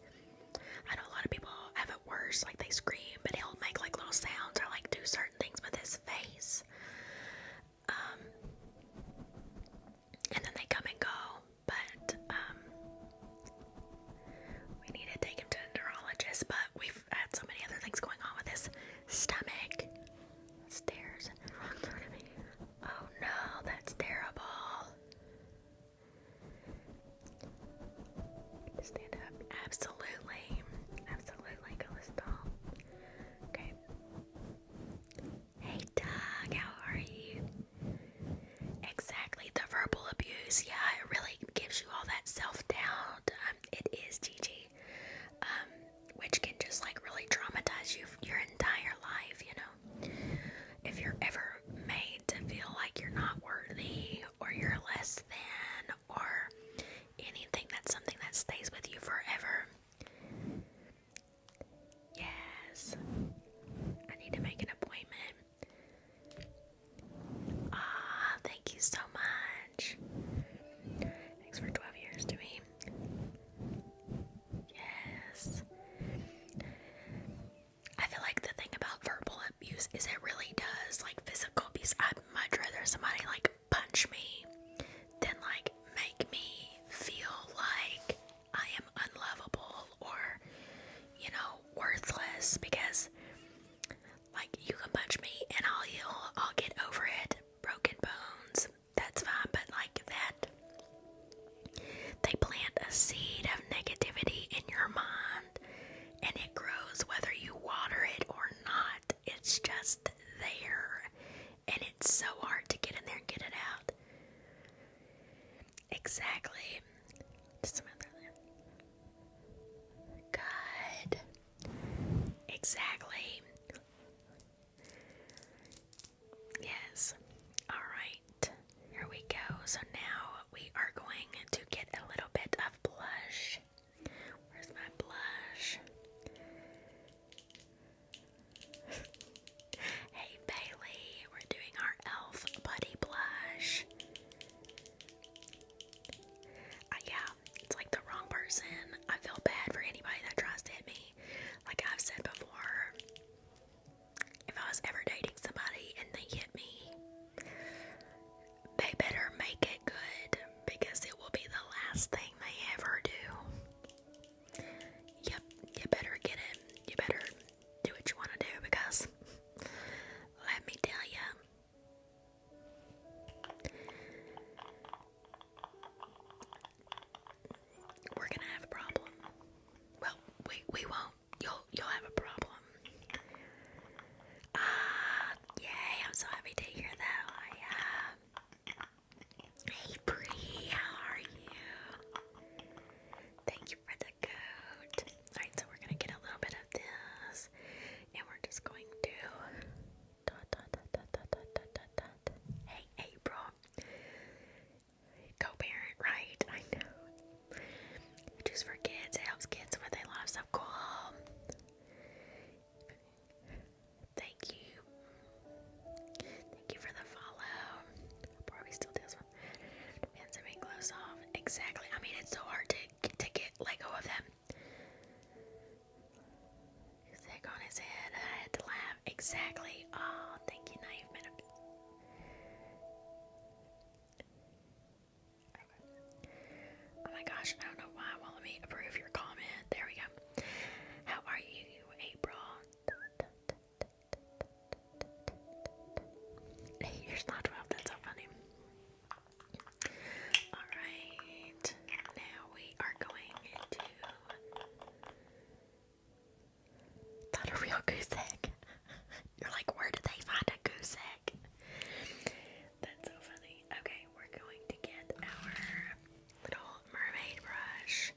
I know a lot of people have it worse, like, they scream, but he'll make, like, little sounds, or, like, do certain things with his face, and then they come and go, but, we need to take him to a neurologist, but we've had so many other things going on with his boundaries. I'd much rather somebody like punch me than like make me feel like I am unlovable or, you know, worthless, because like you can punch me and I'll heal, I'll get over it, broken bones, that's fine, but like that, they plant a seed of negativity in your mind and it grows whether you water it or not. It's just there and it's so hard to get in there and get it out. Exactly. Good. Exactly. Yes. Alright. Here we go. So now we are going to get a little bit of blush. Where's my blush? Hey Bailey, we're doing our e.l.f. Buddy Blush. Yeah, it's like the wrong person. I feel bad for anybody that tries to hit me. Like I've said before, if I was ever dating somebody and they hit me, they better make it good, because it will be the last thing they ever do. Yep, you better get it. You better do what you want to do, because let me tell you, we're gonna have a problem. Well, we won't. You'll have a problem. Yay! I'm so happy to hear that. Hey Bree, how are you? Thank you for the code. Alright, so we're gonna get a little bit of this, and we're just going to Hey April, co-parent, right? I know. Just for kids, it helps kids with their lives. So cool. Thank you. Thank you for the follow. Barbie still does one. Depends on me close off. Exactly. I mean, it's so hard to get let go of them. His head on his head. I had to laugh. Exactly. Oh, thank you, Naive Minute. Oh my gosh, I don't know why. Well, let me approve your comment. There we go. How are you, April? Here's not 12. That's so funny. Alright. Now we are going to find a real goose egg. You're like, where did they find a goose egg? That's so funny. Okay, we're going to get our little mermaid brush.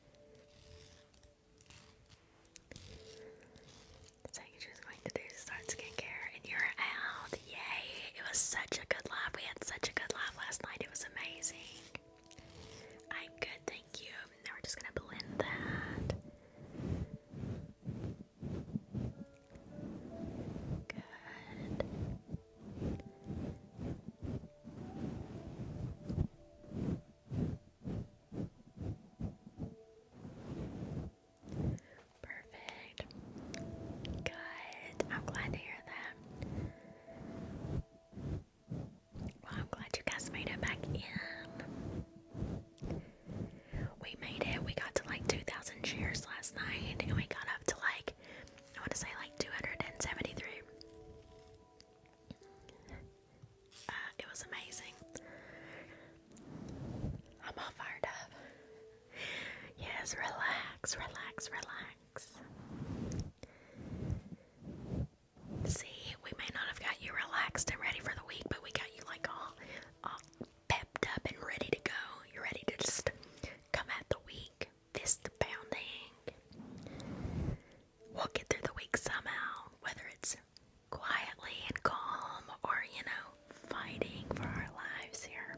So you're just going to do start skincare and you're out. Yay! It was such a good live. We had such a good live last night. It was amazing. I'm good, thank you. Now we're just gonna blend that. Good. Perfect. Good. I'm glad to hear that. Well, I'm glad you guys made it back in. We made it. We got to like 2,000 shares last night, and we got up to like, I want to say like 273. It was amazing. I'm all fired up. Yes, relax, relax, relax. See, we may not have got you relaxed and ready for the week, but we got you like all pepped up and ready to go. You're ready to just come at the week, fist pounding. We'll get through the week somehow, whether it's quietly and calm or, you know, fighting for our lives here.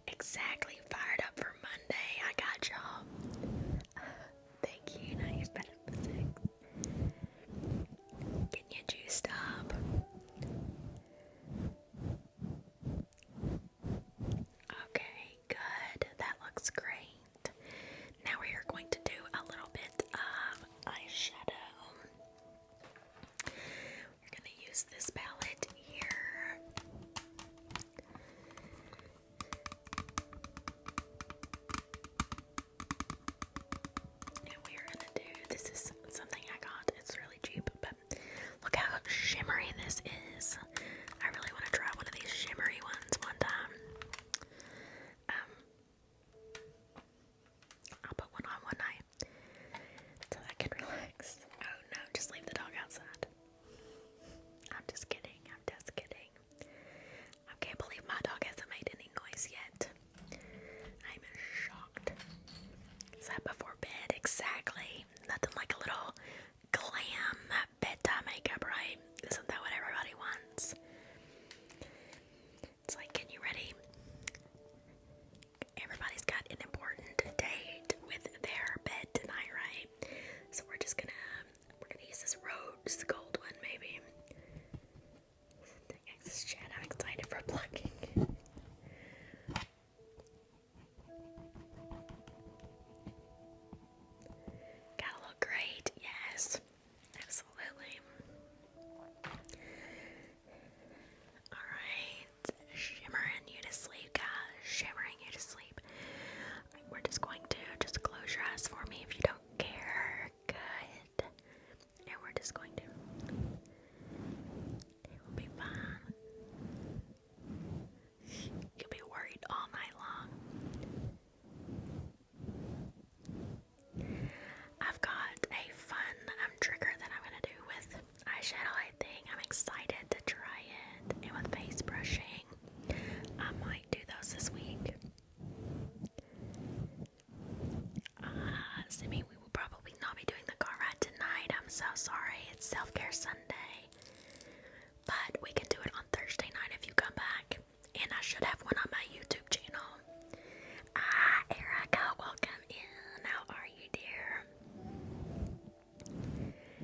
Exactly, fired up for Monday. I got y'all. plucking. Gotta look great, yes. Absolutely. Alright. Shimmering you to sleep, guys. Shimmering you to sleep. We're just going to just close your eyes for me if you don't care. Good. And we're just going to. It will be fine. You'll be worried all night long. I've got a fun trigger that I'm going to do with eyeshadow, I think. I'm excited to try it. And with face brushing, I might do those this week. Simi, we will probably not be doing the car ride tonight. I'm so sorry. It's Self-Care Sunday. But we can do it on Thursday night if you come back. And I should have one on my YouTube channel. Erica, welcome in. How are you, dear?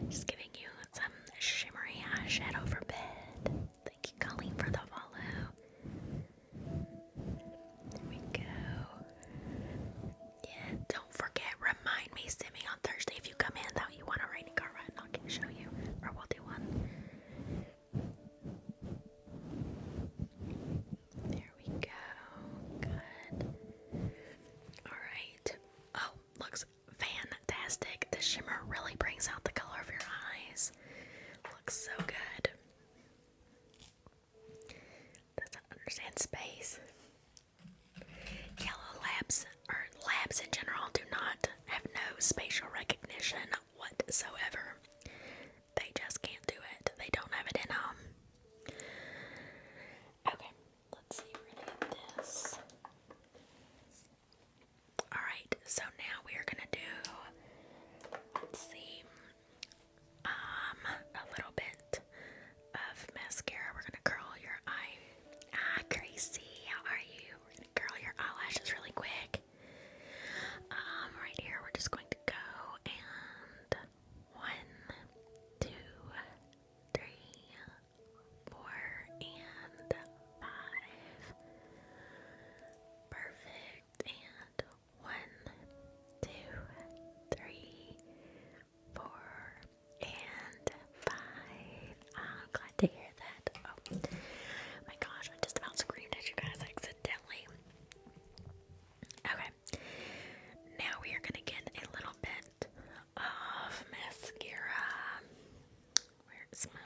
Just giving you some shimmery eyeshadow for bed. Thank you, Colleen, for the follow. There we go. Yeah, don't forget, remind me, send me on Thursday if you come in that you want a rainy car ride and I'll show you. Or we'll do one. There we go. Good. Alright. Oh, looks fantastic. The shimmer really brings out the color of your eyes. Looks so good. Doesn't understand space. Yellow labs, or labs in general, do not have no spatial recognition whatsoever. They just can't do it. They don't have it in them. Okay, let's see. We're gonna get this. Alright, so now we are gonna do, let's see, a little bit of mascara. We're gonna curl your eye. Gracie, how are you? We're gonna curl your eyelashes really quick. Right here, we're just going to go and 1, 2, 3, 4, and 5. Perfect. And 1, 2, 3, 4, and 5. I'm glad to hear that. Oh my gosh, I just about screamed at you guys accidentally. Okay, now we are going to get a little bit of mascara. Where's my...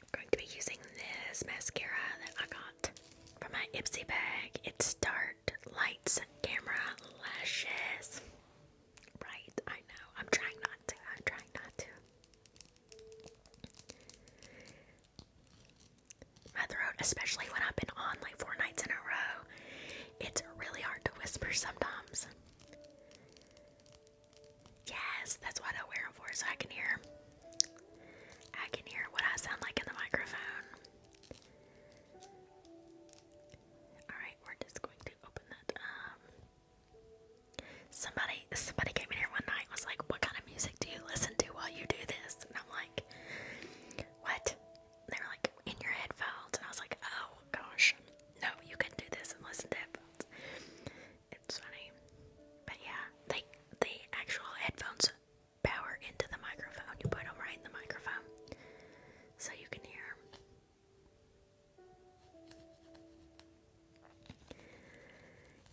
I'm going to be using this mascara that I got from my Ipsy bag. It's Tarte Lights Camera Lashes. Right, I know. I'm trying not to. My throat, especially when I've been on like 4 nights in a row, it's really hard to whisper sometimes. Yes, that's what I wear them for, so I can hear what I sound like in the microphone. Alright, we're just going to open that up. Somebody came in here one night and was like, what kind of music do you listen to while you do this? And I'm like, what? They were like, in your headphones. And I was like, oh gosh, no, you couldn't do this and listen to headphones. It's funny. But yeah, the actual headphones power into the microphone. You put them right in the microphone so you can hear.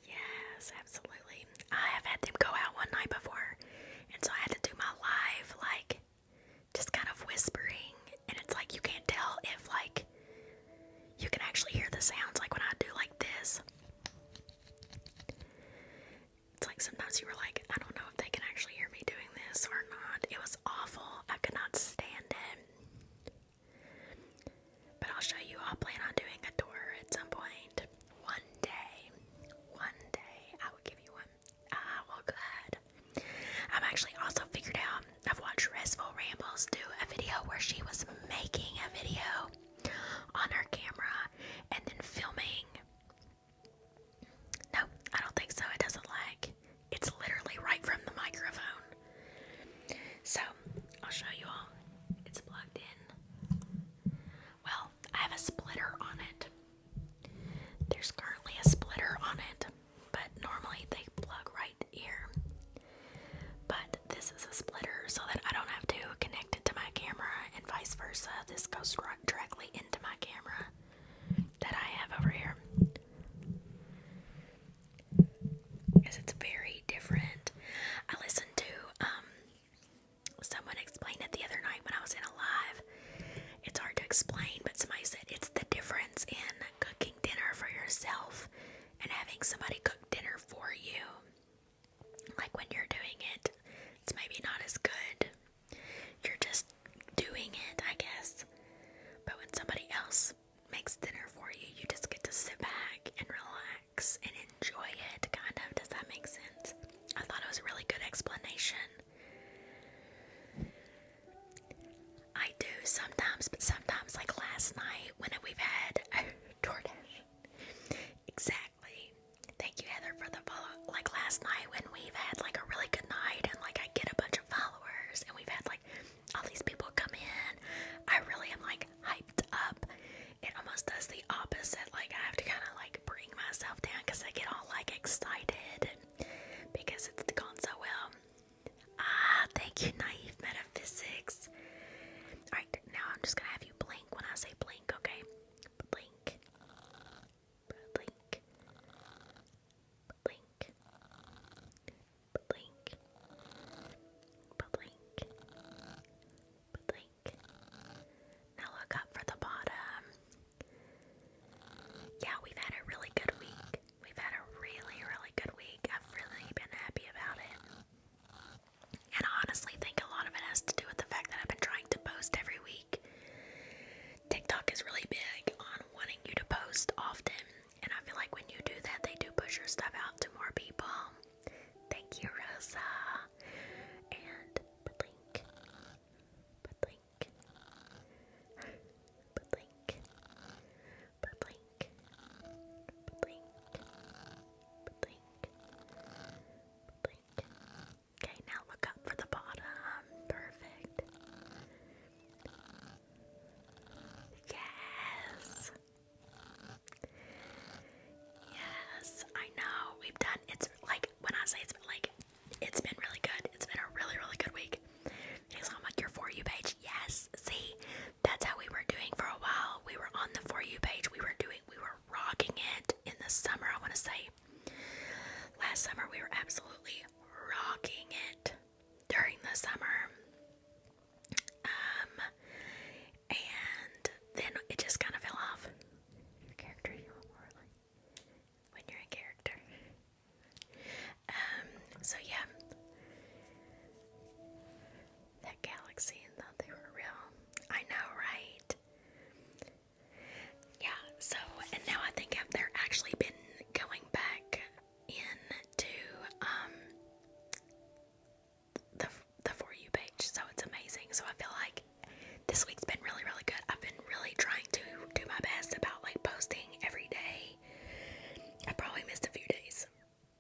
Yes, absolutely. I have had them go out one night before, and so I had to do my live, like, just kind of whispering, and it's like you can't tell if, like, you can actually hear the sounds, like when I do like this. It's like sometimes you were like, I don't know if they can actually hear me doing this or not. It was awful. I could not stand it. But I'll show you. I'll plan on doing a tour at some point. One day, I will give you one. Well, good. I'm actually also figured out, I've watched Restful Rambles do a video where she was making a video on her camera and then filming. No, I don't think so. It doesn't lag. It's literally right from the microphone. So, I'll show you all. It's plugged in. versa. This goes directly into my camera that I have over here. Because it's very different. I listened to someone explain it the other night when I was in a live. It's hard to explain, but somebody said it's the difference in cooking dinner for yourself and having somebody cook dinner for you. Like when you're doing it, it's maybe not as good. You're just doing it, I guess. But when somebody else makes dinner for you, you just get to sit back and relax and enjoy it, kind of. Does that make sense? I thought it was a really good explanation. I do sometimes, but sometimes, like last night when we've had DoorDash. Exactly. Thank you, Heather, for the follow. Like last night when we've had like a really good night and like I get a bunch of followers and we've had like all these people come in, I really am like hyped up. It almost does the opposite. Like I have to kind of like bring myself down because I get all like excited because it's gone so well. Thank you, Naive Metaphysics. Alright, now I'm just gonna have you blink when I say blink, okay? Blink. Blink. Blink. Blink. Blink. Blink. Now look up for the bottom. Yeah, we've had a really good week. We've had a really, really good week. I've really been happy about it. And I honestly think a lot of it has to do with the fact that I've been trying to post every week. TikTok is really big on wanting you to post often, and I feel like when you do that, they do push your stuff out to more people. Thank you, Rosa. And blink, blink, blink, blink, blink, blink, blink. Okay, now look up for the bottom. Perfect. Yes. Yes, I know. We've done, it's like, when I say it's been like, it's been really good. It's been a really, really good week. It's on like your For You page. Yes, see, that's how we were doing for a while. We were on the For You page. We were rocking it in the summer, I want to say. Last summer, we were absolutely rocking it during the summer. And then it just kind of fell off. Your character, you want more like when you're in character. So yeah. That galaxy thought they were real. I know, right? Yeah, so, and now I think they're actually been going back into, the For You page, so it's amazing. So I feel like this week's been really, really good. I've been really trying to do my best about like posting every day. I probably missed a few days.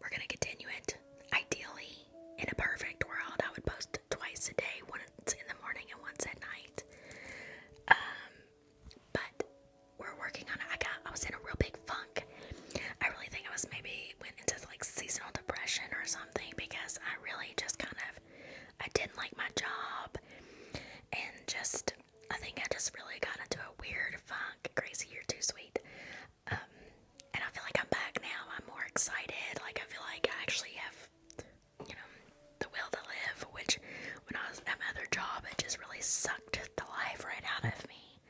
We're gonna continue it. Ideally, in a perfect world, I would post twice a day, once in the morning and once at night. But we're working on it. I was in a real big funk. I really think I was maybe went into like seasonal depression or something because I really just I didn't like my job and I think I just really got into a weird funk. Gracie, you're too sweet. And I feel like I'm back now. I'm more excited. Like I feel like I actually have, the will to live, which when I was at my other job, it just really sucked the life right out of me.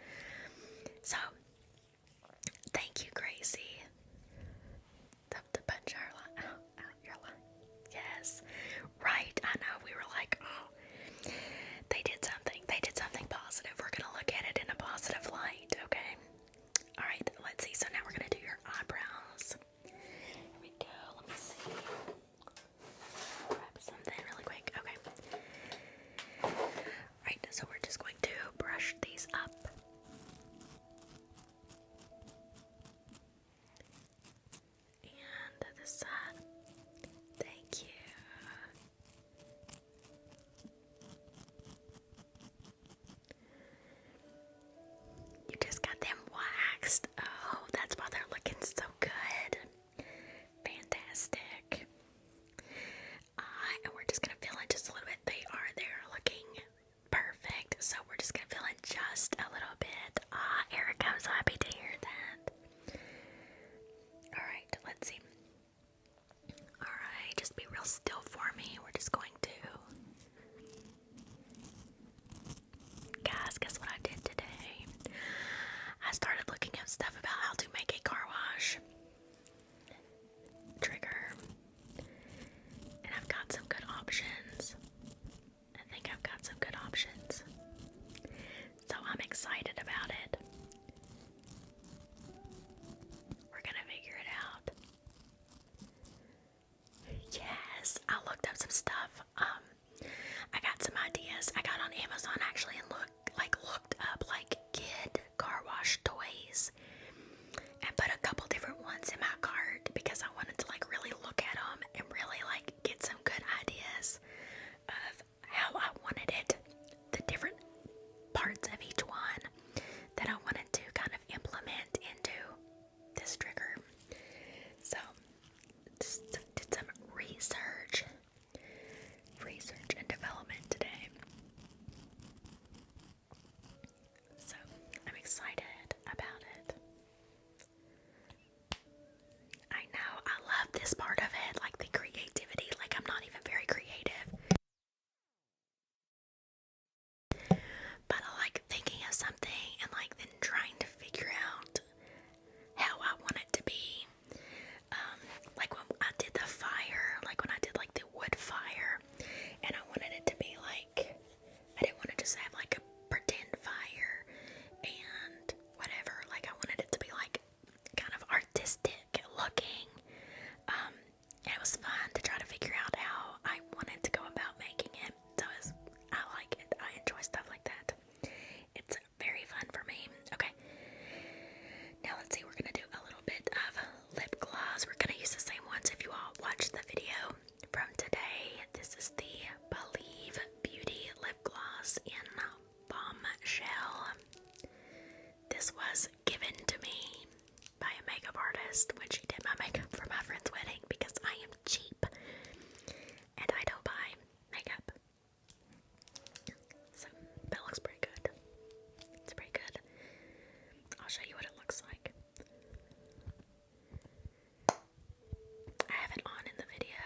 So, thank you, Gracie. The punch your line. Yes. Right, I know. We were like, oh, they did something positive. We're gonna look at it in a positive light, okay? Alright, let's see. So now we're gonna do your eyebrows. Here we go. Let me see. Grab something really quick. Okay. Alright, so we're just going to feeling just a little bit. Erica, I'm so happy to hear that. Alright, let's see. Alright, just be real still for me. We're just going to... Guys, guess what I did today? I started looking up stuff about how to make a car wash trigger. And I've got some good options. I think I've got some good options. So I'm excited about it. We're gonna figure it out. Yes, I looked up some stuff. I got some ideas. I got on Amazon actually and looked up kid car wash toys and put a couple different ones in my cart because I wanted to really look at them and really get some good ideas of how I wanted it, the different parts of each one that I wanted to kind of implement into this trigger. So just did some research and development today. So I'm excited about it. I know, I love this part of it, the creativity. I'm not even very creative. But I like thinking of something and then trying to figure out how I want it to be. When I did the fire, when I did the wood fire, and I wanted it to be I didn't want to just have a pretend fire and whatever. I wanted it to be kind of artistic looking. And it was fun to try to figure out how I wanted to go about making it. So I like it. I enjoy stuff like that. It's very fun for me. Okay. Now let's see, we're gonna do a little bit of lip gloss. We're gonna use the same ones if you all watched the video from today. This is the Believe Beauty lip gloss in Bombshell. This was given to me by a makeup artist when she did my makeup for my friend's wedding because I am cheap and I don't buy makeup. So that looks pretty good. It's pretty good. I'll show you what it looks like. I have it on in the video.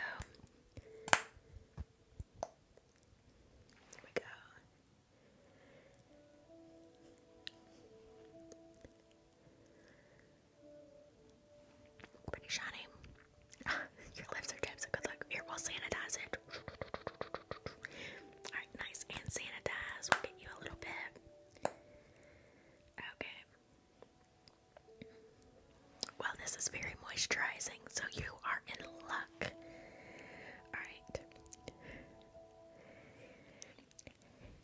Here we go. Pretty shiny. Your lips are tapped, so good luck. Here, we'll sanitize it. Alright, nice and sanitize. We'll get you a little bit. Okay. Well, this is very moisturizing, so you are in luck. Alright.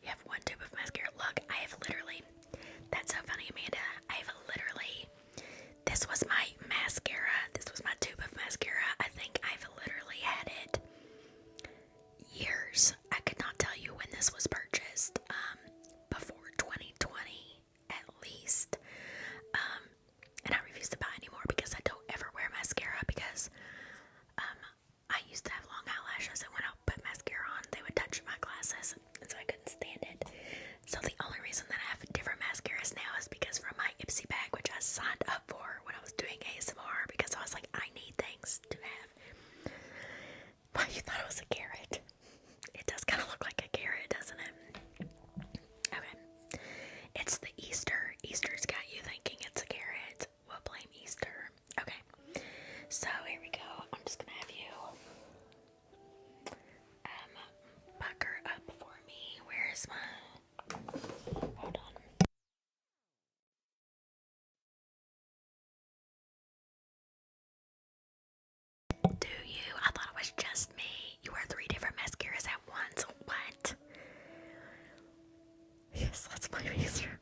You have one tube of mascara. Look, I have literally, that's so funny, Amanda. I have literally, this was my mascara. This was my tube of mascara. I think I've literally had it years. I could not tell you when this was purchased. Before 2020, at least. And I refuse to buy anymore because I don't ever wear mascara because I used to have long eyelashes, and when I put mascara on, they would touch my glasses, and so I couldn't stand it. So the only reason that I have different mascaras now is because from my Ipsy bag, which I signed up for when I was doing ASMR, because I was like, I need things to have. But you thought it was a carrot. It does kind of look like a carrot, doesn't it? Okay. It's the Easter. Easter's got you thinking it's a carrot. We'll blame Easter. Okay. So here we go. I'm just gonna have you pucker up for me. Where's my... Hold on. Do you? I thought it was just me. You wear 3 different mascaras at once. What? Yes, let's blame Easter.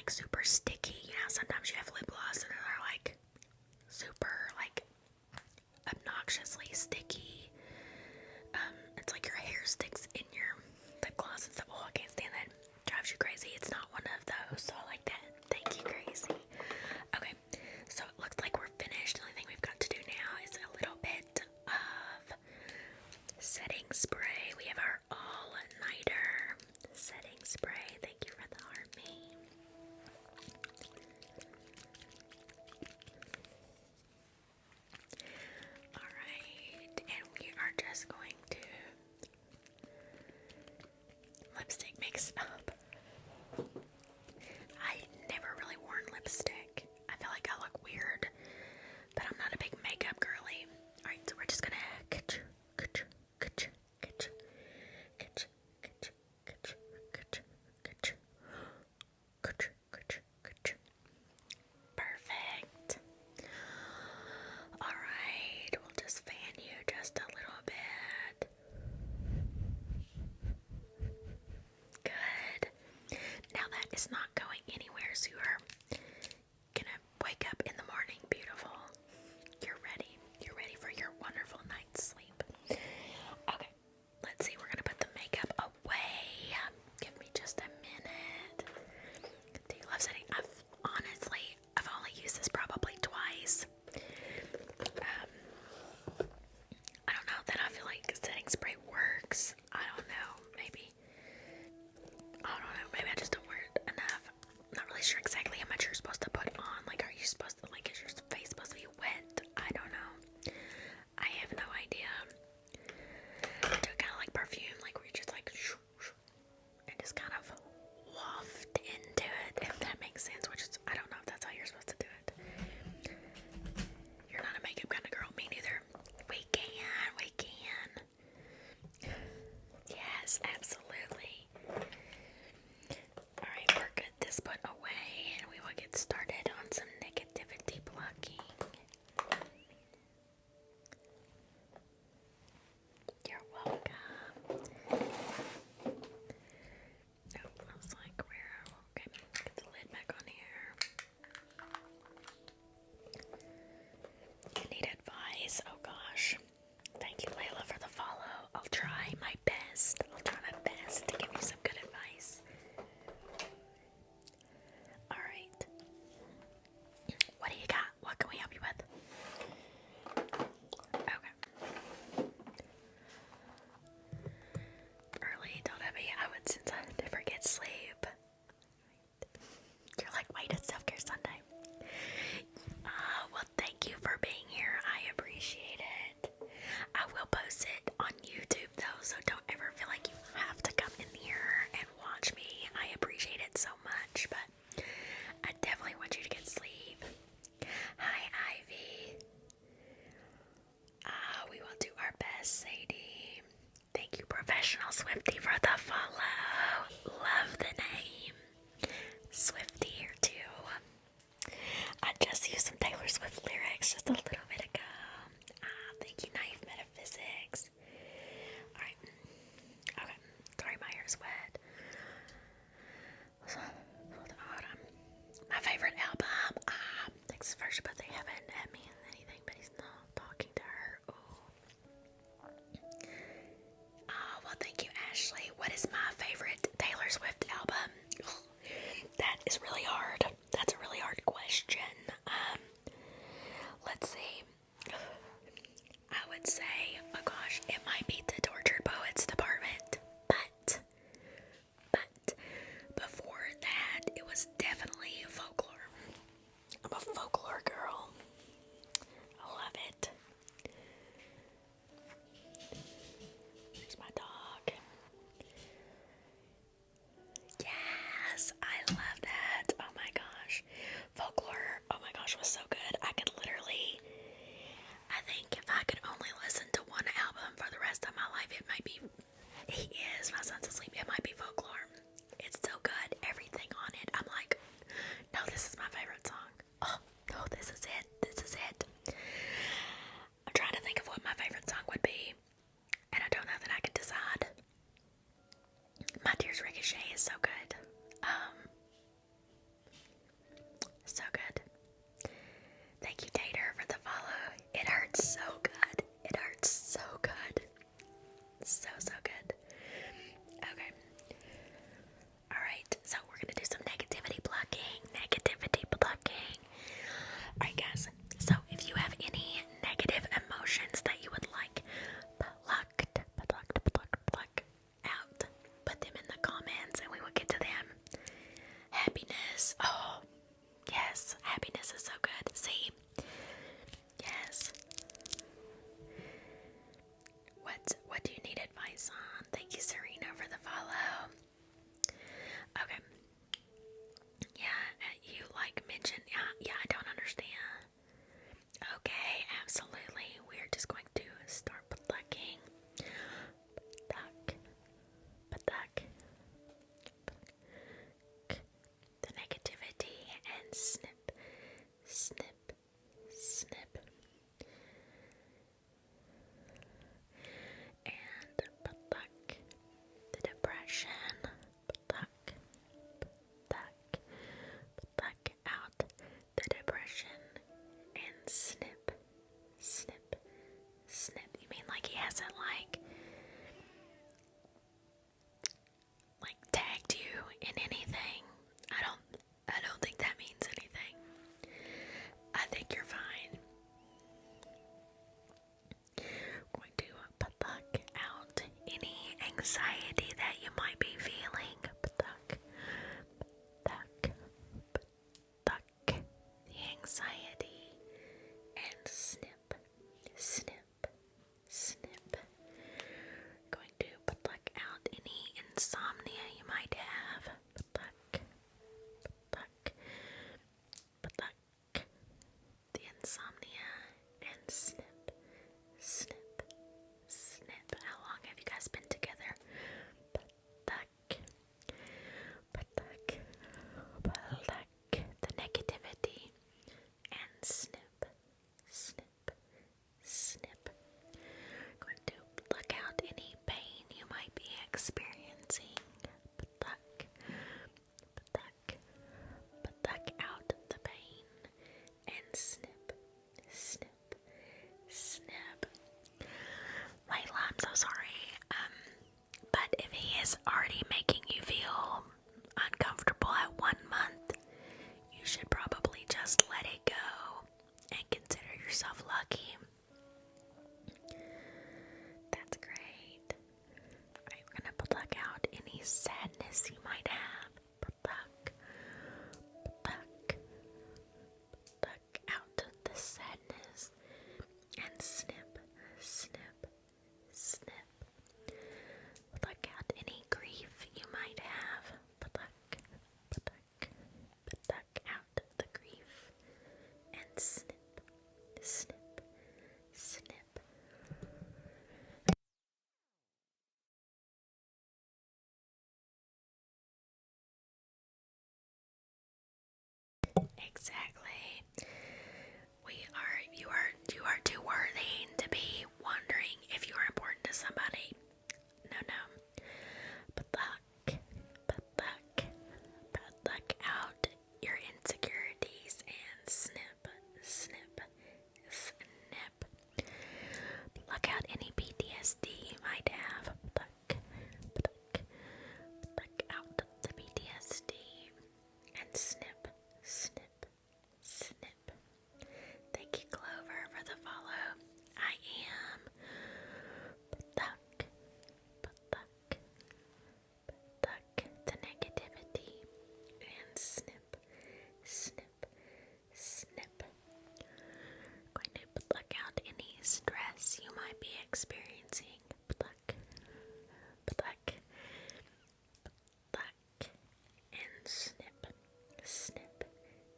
like super sticky. You know, sometimes you have lip gloss and they're like super like obnoxiously sticky. It's like your hair sticks in your lip gloss and stuff. Oh, I can't stand that. Drives you crazy. It's not one of those, so I like that. Thank you, Crazy. Okay, so it looks like we're finished. The only thing we've got to do now is a little bit of setting spray. We have our all-nighter setting spray. Thank you for the army. Alright, and we are just going to lipstick mix up. I never really worn lipstick. I feel like I look weird, but I'm not a big makeup girly. Alright, so we're just gonna perfect. Alright, we'll just fan you just a little bit. Good. Now that is not going anywhere, so you are gonna wake up in the morning beautiful. You're ready. You're ready for your wonderful night's sleep. Okay, let's see. We're gonna put the makeup away. Give me just a minute. Do you love setting? I've only used this probably twice. I don't know that I feel like setting spray works. I don't know. Maybe. I don't know. Maybe I just don't wear it enough. I'm not really sure exactly how much you're supposed to put on. Like, are you supposed to, like, is your face supposed to be wet? I don't know. I have no idea. I do it kind of like perfume, like where you just like shoo, shoo, and just kind of waft into it, if that makes sense. Which is, I don't know if that's how you're supposed to do it. You're not a makeup kind of girl, me neither. We can. Yes, absolutely. Alright, we're good. This put away, and we will get started on some negativity plucking. You're welcome. Oh, I was like, where? Okay, get the lid back on here. You need advice? Oh gosh. Thank you, Layla, for the follow. I'll try my best. To give you some good advice. Alright. What do you got? What can we help you with? Okay. Early, don't have me. I would, since I never get sleep. You're like, wait, it's Self-Care Sunday. Well, thank you for being here. I appreciate it. I will post it on YouTube though, so don't ever feel like you have to come in here and watch me. I appreciate it so much, but I definitely want you to get sleep. Hi, Ivy. We will do our best, Sadie. Thank you, Professional Swifty, for the follow. Love the name. Swifty here too. I just used some Taylor Swift lyrics just a little bit ago. Thank you, Knife Metaphysics. Alright. Okay. Sorry, my hair's wet. Hold on. My favorite album. Thanks first, but they haven't had me in anything, but he's not talking to her. Well, thank you, Ashley. What is my favorite Taylor Swift album? That is really hard. That's a really hard question. Let's see. I would say, oh gosh, it might be the Tortured Poets Department, but before that, it was definitely folklore. I'm a folklore girl. I love it. There's my dog. Yes, I love that. Oh my gosh. Folklore, oh my gosh, was so good. I could literally, I think if I could only listen to one album for the rest of my life, it might be, My Son's Asleep, it might be Folklore. It's so good. Everything on it. I'm like, no, this is my favorite song. Oh, no, this is it. I'm trying to think of what my favorite song would be, and I don't know that I can decide. My Tears Ricochet is so good. Yes, happiness is so good. See? Yes. What do you need advice on? Thank you, Serena, for the follow. Okay. Yeah, you mentioned. Yeah, I don't understand. Okay, absolutely. We're just going to start plucking. Pluck, pluck, the negativity and snip, snip, snip. And pluck the depression. Pluck, pluck, pluck out the depression and snip, snip, snip. You mean like he hasn't tagged you in anything? I don't think that means anything. I think you're fine. Going to pluck out any anxiety that you might be feeling. Pluck, pluck, pluck the anxiety and snip, snip, snip. Going to pluck out any insomnia you might have. Pluck, pluck, pluck the insomnia and snip, snip, snip. How long have you guys been together? Pluck, pluck, pluck the negativity and snip, snip, snip. Going to pluck out any pain you might be experiencing. Pluck, pluck, pluck out the pain and snip, snip, snip. Layla, I'm so sorry. But if he is already making you feel uncomfortable at 1 month, you should probably just let it go and consider yourself lucky. That's great. Alright, we're gonna pluck out any sadness you might have. Pluck, pluck, pluck out the sadness and snip, snip, snip. Pluck out any grief you might have. Pluck, pluck, pluck out the grief and snip, snip, snip. Exactly. You are too worthy to be wondering if you are important to somebody. No, no. Pluck, pluck, pluck out your insecurities and snip, snip, snip. Pluck out any PTSD you might have. Pluck, pluck, pluck out the PTSD and snip, snip, snip. Thank you, Clover, for the follow. I am pluck, pluck, pluck the negativity and snip, snip, snip. Going to pluck out any stress you might be experiencing. Pluck, pluck, pluck, and snip, snip,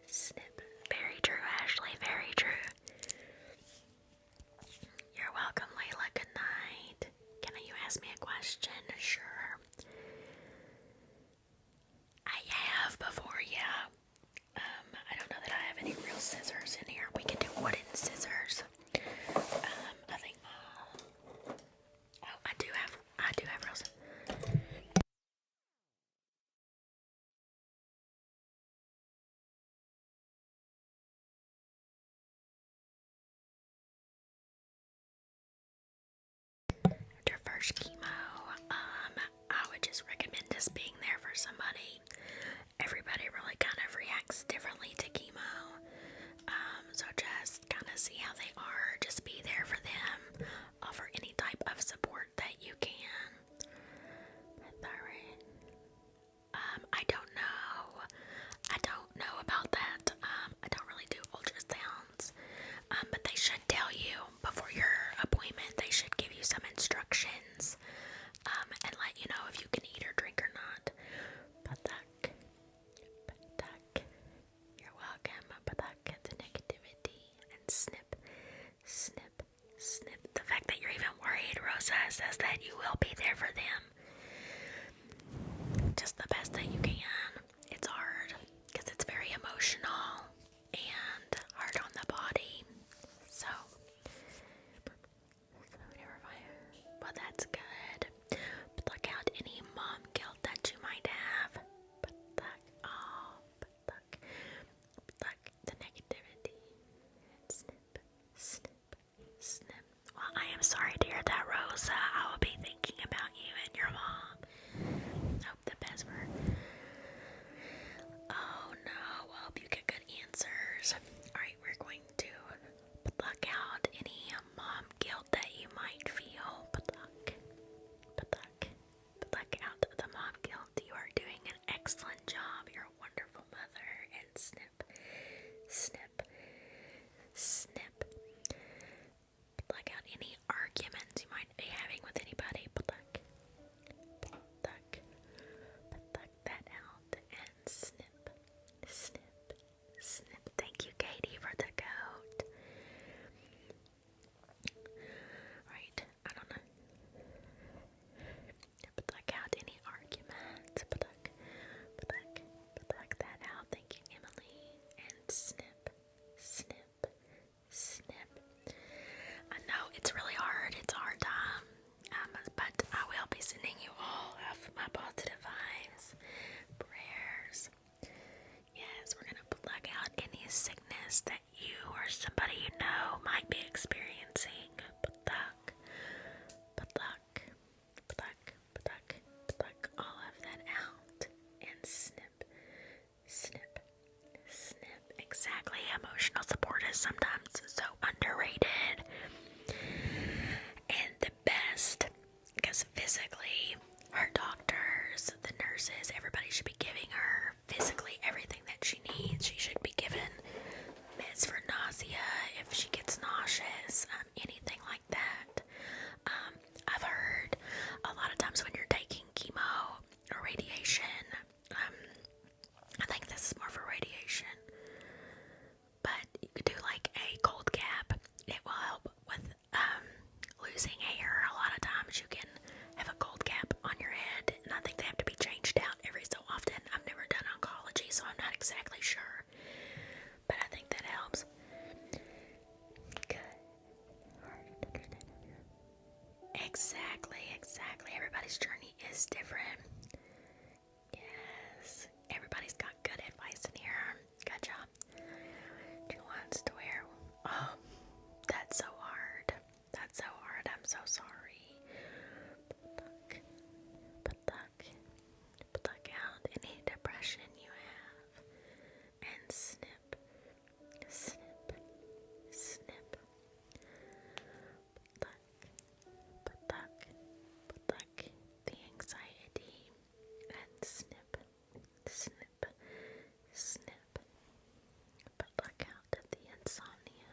snip. Very true, Ashley, very true. You're welcome, Layla. Good night. Can you ask me a question? Sure. I have before, yeah. I don't know that I have any real scissors in here. We can do wooden scissors. I think. Oh, I do have real scissors. After first chemo, I would just recommend just being there for somebody. Everybody really kind of reacts differently to chemo. So just kind of see how they are. Just be there for them. Offer any type of support that you can. Thyroid. I don't know. I don't know about that. says that you will be there for them. Just the best that you can. It's hard because it's very emotional and hard on the body. So, well, that's good. Pluck out any mom guilt that you might have. Pluck the negativity. Snip, snip, snip. Well, I am sorry to hear that, Rosa. I will be thinking about you and your mom. Hope the best for her. Oh no, well, hope you get good answers. Alright, we're going to pluck out any mom guilt that you might feel. Pluck out the mom guilt. You are doing an excellent job. You're a wonderful mother. And snip, snip, snip. Pluck out any arguments you might be having with anybody. Pluck that out and snip, snip, snip. Thank you, Katie, for the goat. Right, I don't know. Pluck out any arguments. Pluck that out. Thank you, Emily. And snip, snip, snip. I know it's really hard. It's a hard time. But I will be sending you all of my positive vibes, prayers. Yes, we're gonna pluck out any sickness that you or somebody you know might be experiencing. Pluck all of that out and snip, snip, snip. Exactly. Emotional support is sometimes so underrated and the best because physically, her doctors, the nurses, everybody should be giving her physically everything that she needs. She should be given meds for nausea if she gets nauseous, anything like that. I've heard a lot of times when you're taking chemo or radiation, I think this is more for radiation, but you could do like a cold cap. It will help with losing hair. A lot of times you can have a cold cap on your head, and I think they have to be changed out every so often. I've never done oncology, so I'm not exactly sure, but I think that helps. Good. Exactly. Everybody's journey is different. Yes, everybody's got good advice in here. Good job. She wants to wear. Oh, that's so hard. I'm so sorry. Pluck out any depression you have. And snip, snip, snip. Pluck the anxiety. And snip, snip, snip. Pluck out the insomnia.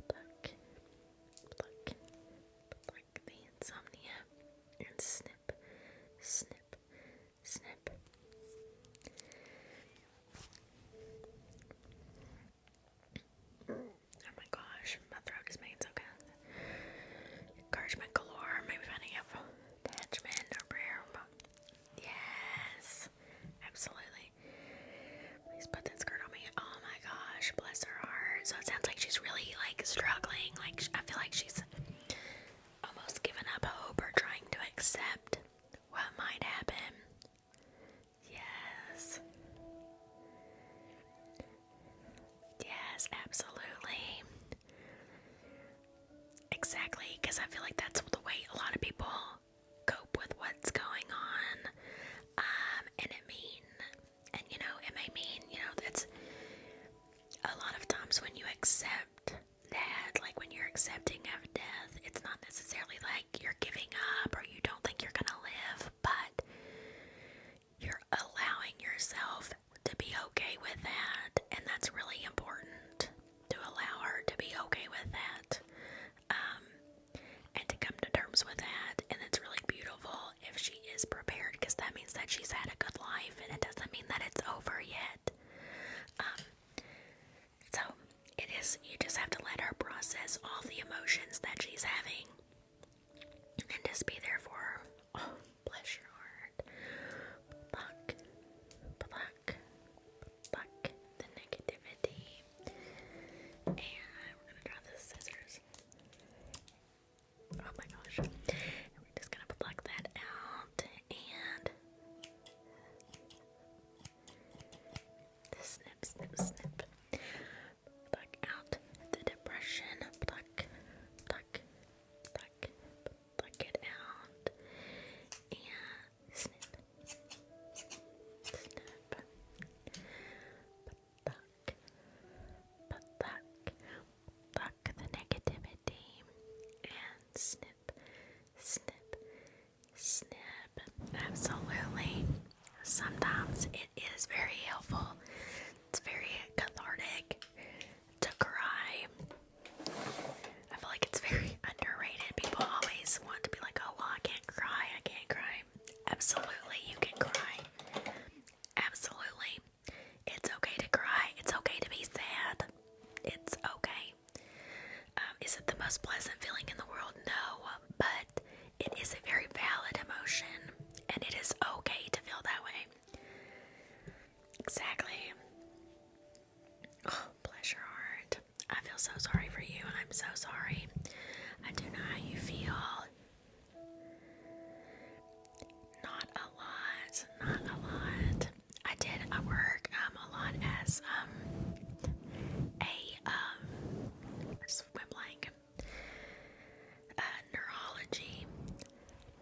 Pluck the insomnia. And snip, snip, snip. Oh my gosh, my throat is making so good. Encouragement galore, maybe finding out attachment or prayer. Yes, absolutely. Please put that skirt on me. Oh my gosh, bless her heart. So it sounds like she's really like struggling. Like I feel like she's almost given up hope or trying to accept what might happen. Yes. Yes, absolutely. Exactly, because I feel like that's the way a lot of people cope with what's going on. And it may mean, that's a lot of times when you accept that, like when you're accepting of death, it's not necessarily like you're giving up or you don't think you're gonna live, but you're allowing yourself to be okay with that, and that's really important, to allow her to be okay with that, and to come to terms with that. And it's really beautiful if she is prepared, because that means that she's had a good life, and it doesn't mean that it's over yet. So it is, you just have to let her process all the emotions that she's having. so sorry for you. I'm so sorry. I do know how you feel. Not a lot. Not a lot. I work a lot as swim blank.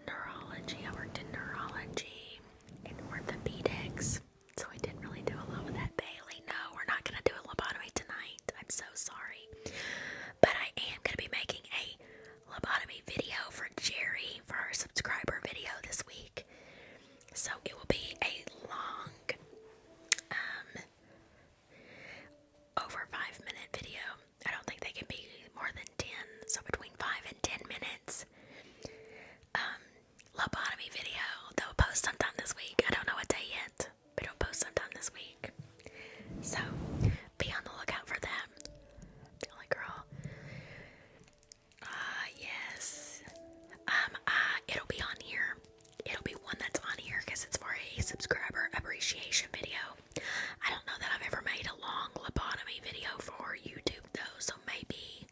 Neurology. I worked in neurology and orthopedics. So I didn't really do a lot with that. Bailey, no, we're not gonna do a lobotomy tonight. I'm so sorry. But I am gonna be making a lobotomy video for Jerry for our subscriber video this week. So it will be a long, over 5-minute video. I don't think they can be more than 10, so between 5 and 10 minutes. Lobotomy video. They'll post sometime this week. I don't know what day yet, but it'll post sometime this week. So be on the lookout for that. The only girl. Yes. It'll be on here. It'll be one that's on here because it's for a subscriber appreciation video. I don't know that I've ever made a long lobotomy video for YouTube though, so maybe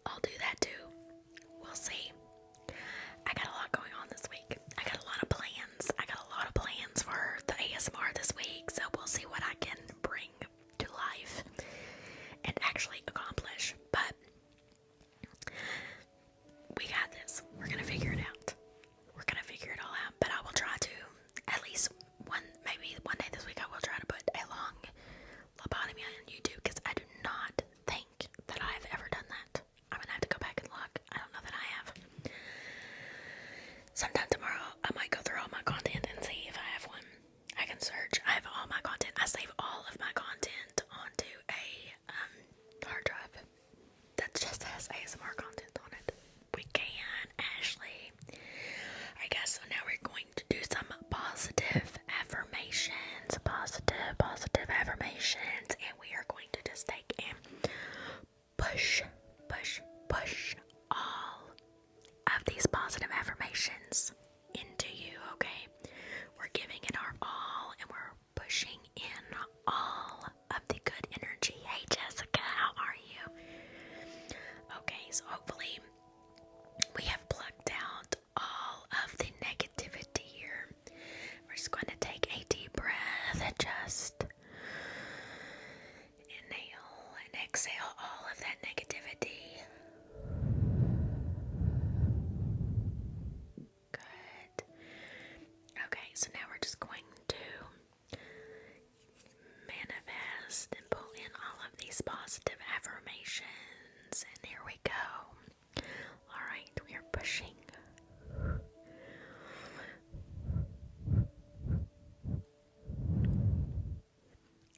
I'll do that too. We'll see. I got a lot going on this week. I got a lot of plans. For the ASMR this week, so we'll see what I can bring to life and actually accomplish. But we got this. We're gonna figure it out. We're gonna figure it all out. But I will try to, at least maybe one day this week, I will try to put a long lobotomy on YouTube because I do not think that I've ever done that. I'm gonna have to go back and look. I don't know that I have. Sometime tomorrow, I might go through all my content and see if I have one. I can search. I have all my content. I save all of my content onto a hard drive that just has ASMR content on it. We can, Ashley. I guess so. Now we're going to do some positive affirmations. Positive affirmations. And we are going to just take and push all of these positive affirmations into you, okay? We're giving it our all and we're pushing in all of the good energy. Hey Jessica, how are you? Okay, so hopefully we have plucked out all of the negativity here. We're just going to take a deep breath and just inhale and exhale all of that negativity. Good. Okay, so now we're just going to manifest and pull in all of these positive affirmations. And here we go. Alright, we are pushing.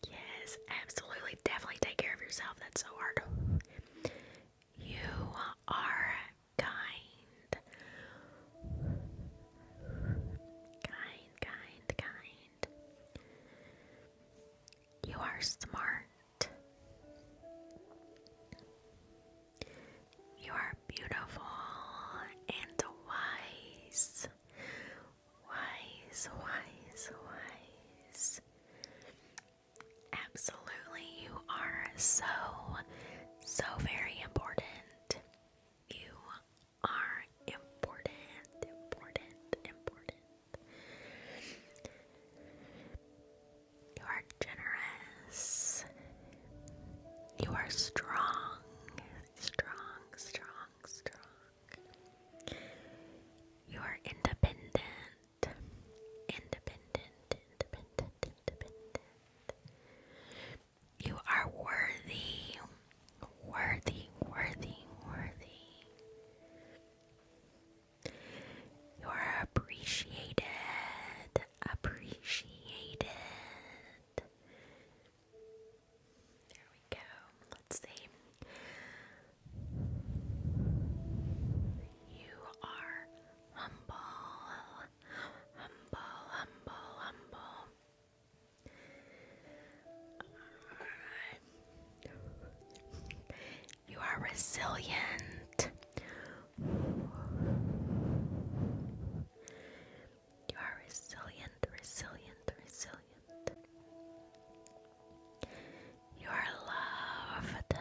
Yes, absolutely. Definitely take care of yourself. That's so hard. You are kind. Kind. You are smart. You are beautiful and wise. Wise. Absolutely, you are so very important. You are important. You are generous. You are strong. You are independent. You are worthy. You are appreciated. There we go. Let's see. You are humble. You are resilient. You are resilient. You are loved.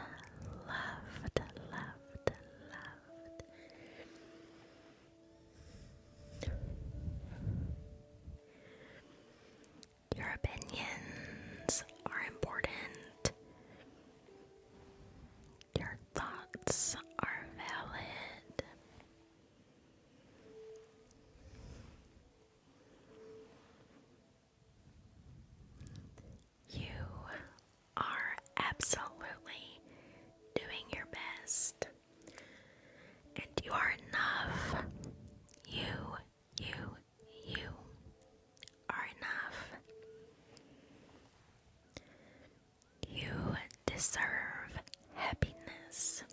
deserve happiness.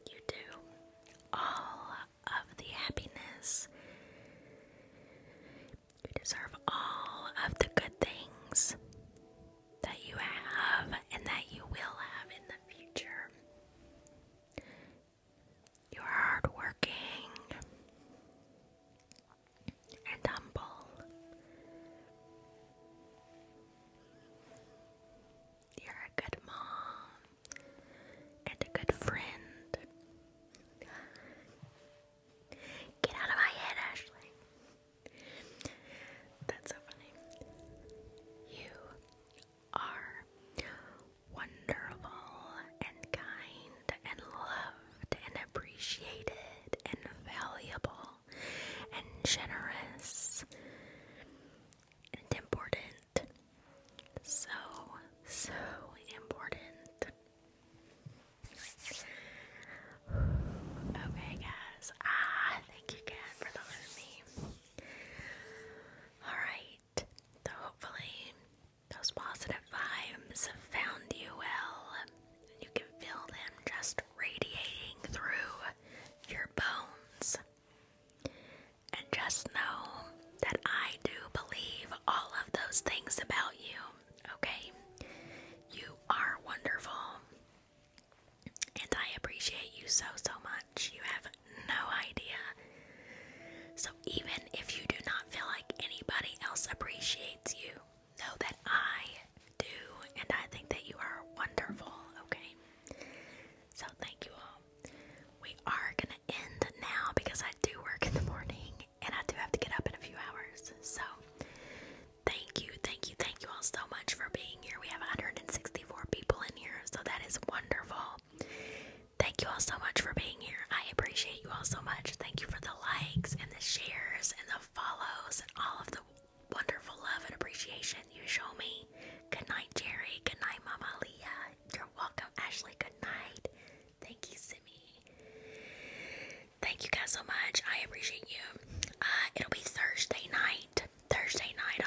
You do. All of the happiness. You deserve all of the good things that you have and that you will have in the future. You're hardworking and humble. You're a good mom and a good friend. Get out of my head, Ashley. That's so funny. You are wonderful and kind and loved and appreciated and valuable and generous and important. So important. Okay, guys. Thank you again for loving me. Alright. So hopefully those positive vibes have found you well. You can feel them just radiating through your bones. And just know that I do believe all of those things about you, okay? You are wonderful. And I appreciate you so much. You have no idea. So even if you do not feel like anybody else appreciates you, know that I do. And I think that you are wonderful, okay? So thank you all. We are going to end now because I do work in the morning and I do have to get up in a few hours. So thank you all so much for being here. We have 164 people in here, so that is wonderful. Thank you all so much for being here. I appreciate you all so much. Thank you for the likes and the shares and the follows and all of the wonderful love and appreciation you show me. Good night, Jerry. Good night, Mama Leah. You're welcome, Ashley. Good night. Thank you, Simi. Thank you guys so much. I appreciate you. It'll be Thursday night,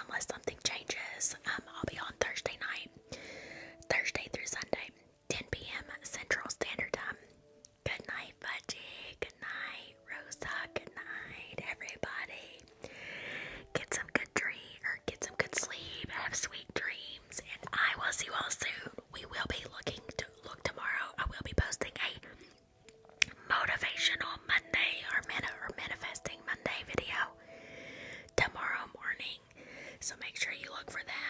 unless something changes. I'll be on Thursday night, Thursday through Sunday, 10 p.m. Central Standard Time. Good night, Fudgy. Good night, Rosa. Good night, everybody. Get some good sleep. Have sweet dreams, and I will see you all soon. We will be look tomorrow. I will be posting a motivational Monday or manifesting Monday video tomorrow morning. So make sure you look for that.